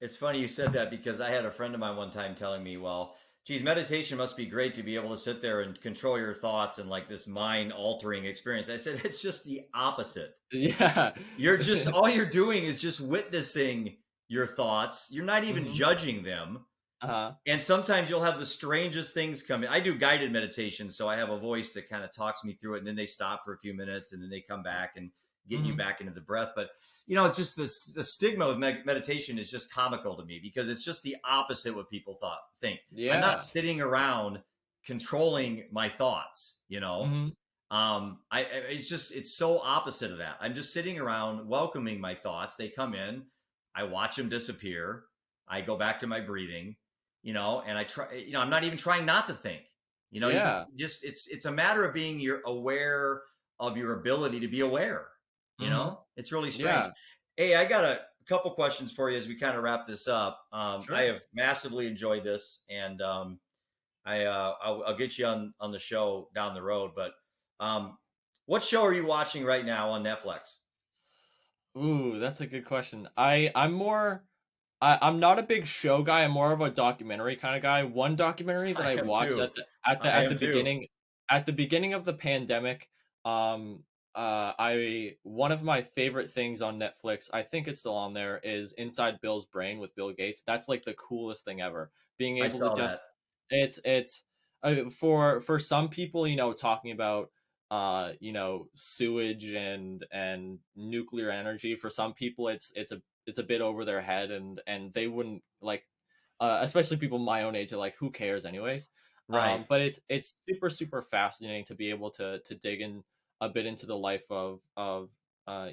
It's funny you said that because I had a friend of mine one time telling me, well, geez, meditation must be great to be able to sit there and control your thoughts and like this mind altering experience. I said, it's just the opposite.
Yeah.
You're just, all you're doing is just witnessing your thoughts. You're not even
Hmm.
judging them.
Uh-huh.
And sometimes you'll have the strangest things come in. I do guided meditation, so I have a voice that kind of talks me through it, and then they stop for a few minutes, and then they come back and get you
Hmm.
back into the breath. But it's just this the stigma of meditation is just comical to me because it's just the opposite what people think. I'm not
Yeah.
sitting around controlling my thoughts.
Hmm.
It's so opposite of that. I'm just sitting around welcoming my thoughts. They come in, I watch them disappear. I go back to my breathing, and I try, I'm not even trying not to think, you
Yeah.
just, it's a matter of being you're aware of your ability to be aware,
Hmm.
it's really strange.
Yeah.
Hey, I got a couple questions for you as we kind of wrap this up. I
Sure.
have massively enjoyed this, and I'll get you on the show down the road, but what show are you watching right now on Netflix?
Ooh, that's a good question. I'm not a big show guy. I'm more of a documentary kind of guy. One documentary that
I
I
am
watched
too.
at the at the
I
at
am
the
too.
beginning of the pandemic, um I one of my favorite things on Netflix, I think it's still on there, is Inside Bill's Brain with Bill Gates. That's like the coolest thing ever. Being
I
able to
saw that.
just it's for some people, you know, talking about you know, sewage and nuclear energy, for some people it's a bit over their head, and they wouldn't like, especially people my own age are like, who cares anyways.
Right.
But it's super fascinating to be able to dig in a bit into the life of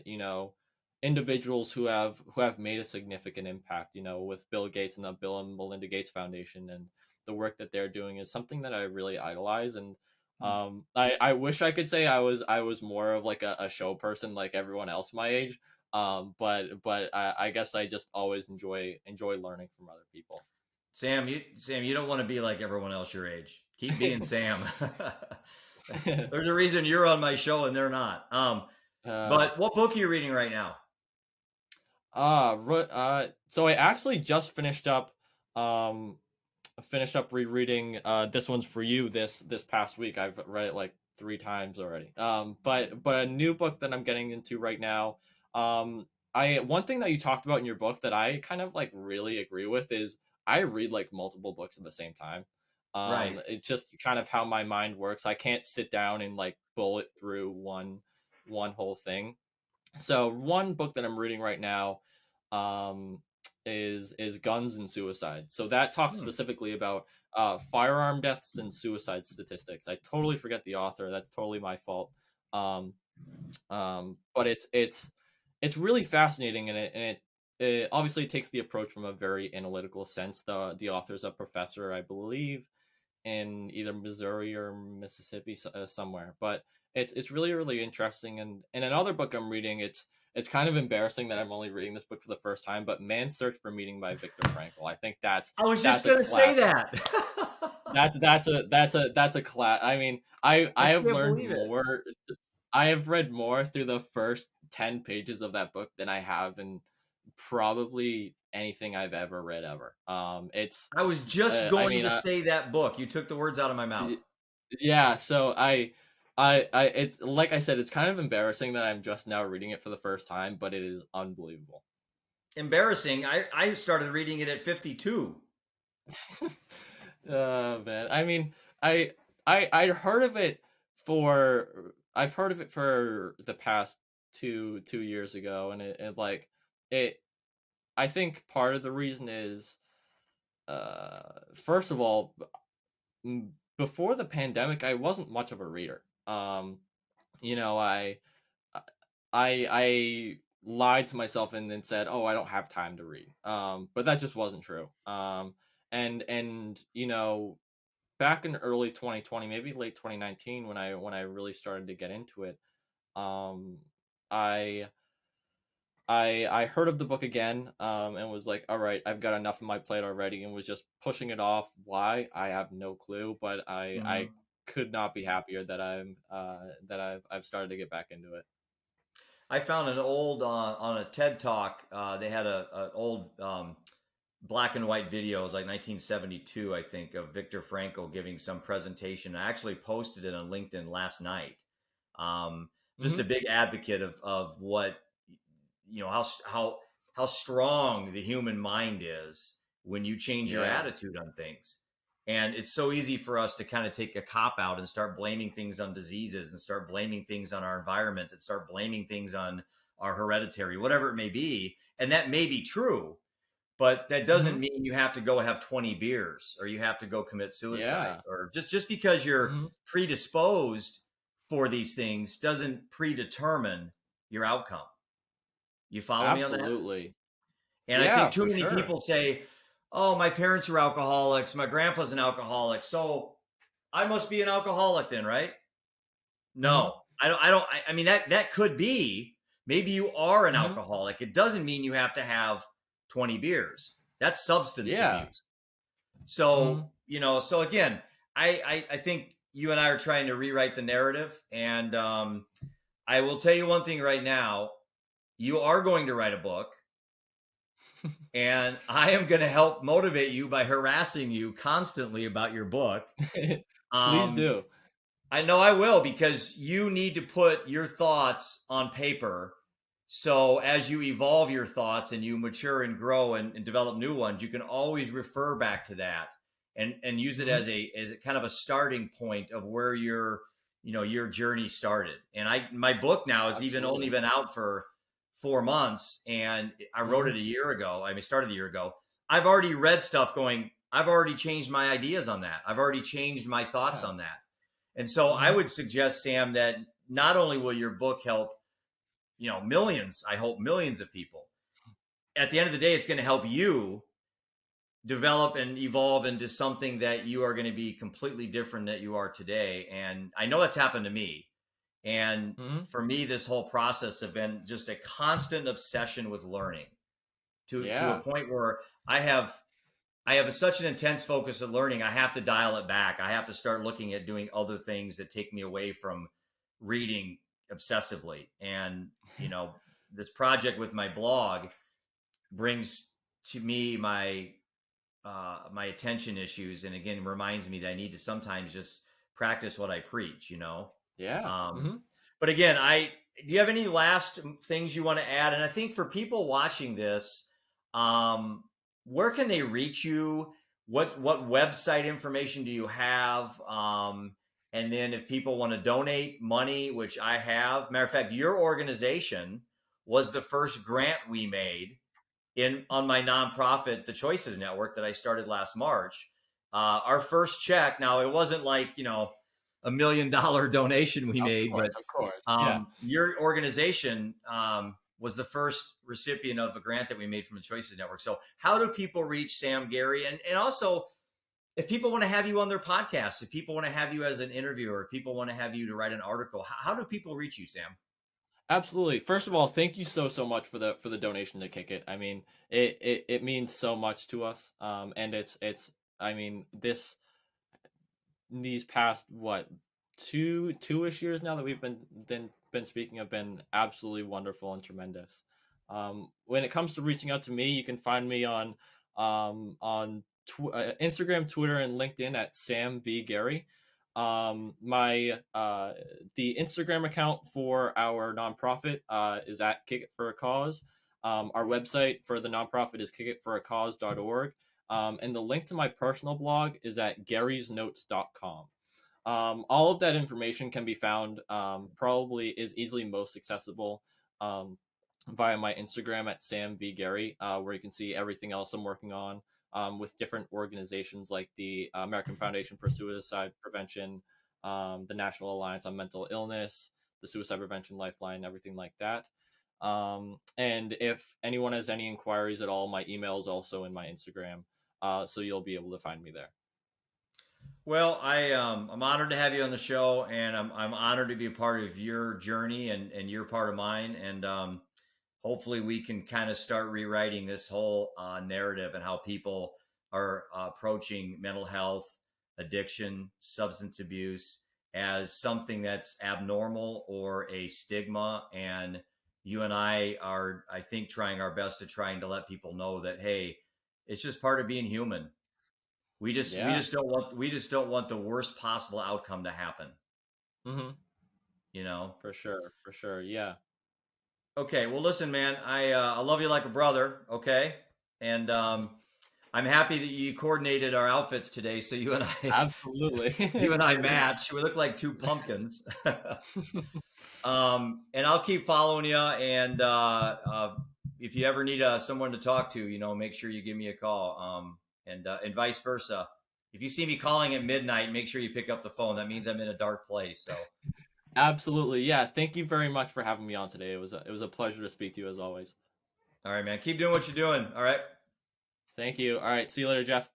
you know, individuals who have made a significant impact, you know, with Bill Gates and the Bill and Melinda Gates Foundation, and the work that they're doing is something that I really idolize. And I wish I could say I was more of like a show person like everyone else my age. But I guess I just always enjoy learning from other people.
Sam, you don't want to be like everyone else your age. Keep being Sam. There's a reason you're on my show and they're not. But what book are you reading right now?
So I actually just finished up rereading This One's for You this past week. I've read it like 3 times already. But a new book that I'm getting into right now. One thing that you talked about in your book that I kind of like really agree with is I read like multiple books at the same time.
Right.
It's just kind of how my mind works. I can't sit down and like bullet through one whole thing. So one book that I'm reading right now um, is Guns and Suicide. So that talks specifically about firearm deaths and suicide statistics. I totally forget the author. That's totally my fault. But it's really fascinating, and it obviously takes the approach from a very analytical sense. The author's a professor, I believe, in either Missouri or Mississippi, somewhere. But it's really interesting. And in another book I'm reading, it's kind of embarrassing that I'm only reading this book for the first time, but Man's Search for Meaning by Viktor Frankl. I think
I was just going to say that.
that's a class. I mean, I have learned
believe it.
more. I have read more through the first 10 pages of that book than I have in probably anything I've ever read ever. It's
I was just
I
going
mean,
to say that book. You took the words out of my mouth.
yeah. So it's like I said, it's kind of embarrassing that I'm just now reading it for the first time, but it is unbelievable.
Embarrassing. I started reading it at 52.
Man. I mean, I heard of it I've heard of it for the past 2 years ago, and it like it. I think part of the reason is, first of all, before the pandemic, I wasn't much of a reader. You know, I lied to myself and then said, "Oh, I don't have time to read." But that just wasn't true. And you know, back in early 2020, maybe late 2019, when I really started to get into it, um, I I heard of the book again, and was like, all right, I've got enough on my plate already, and was just pushing it off. Why? I have no clue, but I could not be happier that I've started to get back into it.
I found an old on a TED Talk. They had an old black and white video. It was like 1972, I think, of Viktor Frankl giving some presentation. I actually posted it on LinkedIn last night. Just a big advocate of what, you know, how strong the human mind is when you change your attitude on things. And it's so easy for us to kind of take a cop out and start blaming things on diseases and start blaming things on our environment and start blaming things on our hereditary, whatever it may be. And that may be true, but that doesn't mean you have to go have 20 beers or you have to go commit suicide or just because you're predisposed for these things doesn't predetermine your outcome. You follow me on that?
Absolutely.
And I think too many people say, oh, my parents are alcoholics. My grandpa's an alcoholic. So I must be an alcoholic then, right? No, I mean, that could be, maybe you are an alcoholic. It doesn't mean you have to have 20 beers. That's substance abuse. So, you know, so again, I think you and I are trying to rewrite the narrative. And I will tell you one thing right now. You are going to write a book, and I am going to help motivate you by harassing you constantly about your book.
Please do.
I know I will, because you need to put your thoughts on paper. So as you evolve your thoughts and you mature and grow and develop new ones, you can always refer back to that and use it as a kind of a starting point of where your journey started. And my book now has even only been out for 4 months, and I wrote it a year ago. I mean, started a year ago. I've already read stuff going, I've already changed my ideas on that. I've already changed my thoughts on that. And so I would suggest, Sam, that not only will your book help, millions, I hope millions of people, at the end of the day, it's going to help you develop and evolve into something that you are going to be completely different than you are today. And I know that's happened to me. And for me, this whole process has been just a constant obsession with learning to a point where I have such an intense focus of learning. I have to dial it back. I have to start looking at doing other things that take me away from reading obsessively. And, this project with my blog brings to me my attention issues. And again, reminds me that I need to sometimes just practice what I preach,
Yeah.
But again, do you have any last things you want to add? And I think for people watching this, where can they reach you? What website information do you have? And then if people want to donate money, which I have, matter of fact, your organization was the first grant we made on my nonprofit, the Choices Network, that I started last March. Our first check, now it wasn't like, $1 million donation we made, but
of course.
Your organization was the first recipient of a grant that we made from the Choices Network. So how do people reach Sam Gerry? And also, if people want to have you on their podcast, if people want to have you as an interviewer, if people want to have you to write an article, how do people reach you, Sam?
Absolutely. First of all, thank you so much for the donation to Kick It. I mean, it means so much to us. And I mean, these past two-ish years now that we've been speaking have been absolutely wonderful and tremendous. When it comes to reaching out to me, you can find me on Instagram, Twitter, and LinkedIn at Sam V Gerry. The Instagram account for our nonprofit is at Kick It for a Cause. Our website for the nonprofit is kickitforacause.org. And the link to my personal blog is at garysnotes.com. All of that information can be found, probably is easily most accessible via my Instagram at Sam V Gerry, where you can see everything else I'm working on with different organizations like the American Foundation for Suicide Prevention, the National Alliance on Mental Illness, the Suicide Prevention Lifeline, everything like that. And if anyone has any inquiries at all, my email is also in my Instagram, so you'll be able to find me there.
Well, I'm honored to have you on the show, and I'm honored to be a part of your journey and you're part of mine. And hopefully we can kind of start rewriting this whole narrative and how people are approaching mental health, addiction, substance abuse as something that's abnormal or a stigma. And you and I are, I think, trying our best to let people know that, hey, it's just part of being human. We just don't want the worst possible outcome to happen.
For sure. Yeah.
Okay. Well, listen, man, I love you like a brother. Okay. And I'm happy that you coordinated our outfits today. So you and I,
absolutely,
you and I match. We look like two pumpkins. And I'll keep following you. And if you ever need someone to talk to, make sure you give me a call. And vice versa. If you see me calling at midnight, make sure you pick up the phone. That means I'm in a dark place. So,
absolutely, yeah. Thank you very much for having me on today. It was a pleasure to speak to you as always.
All right, man. Keep doing what you're doing. All right.
Thank you. All right. See you later, Jeff.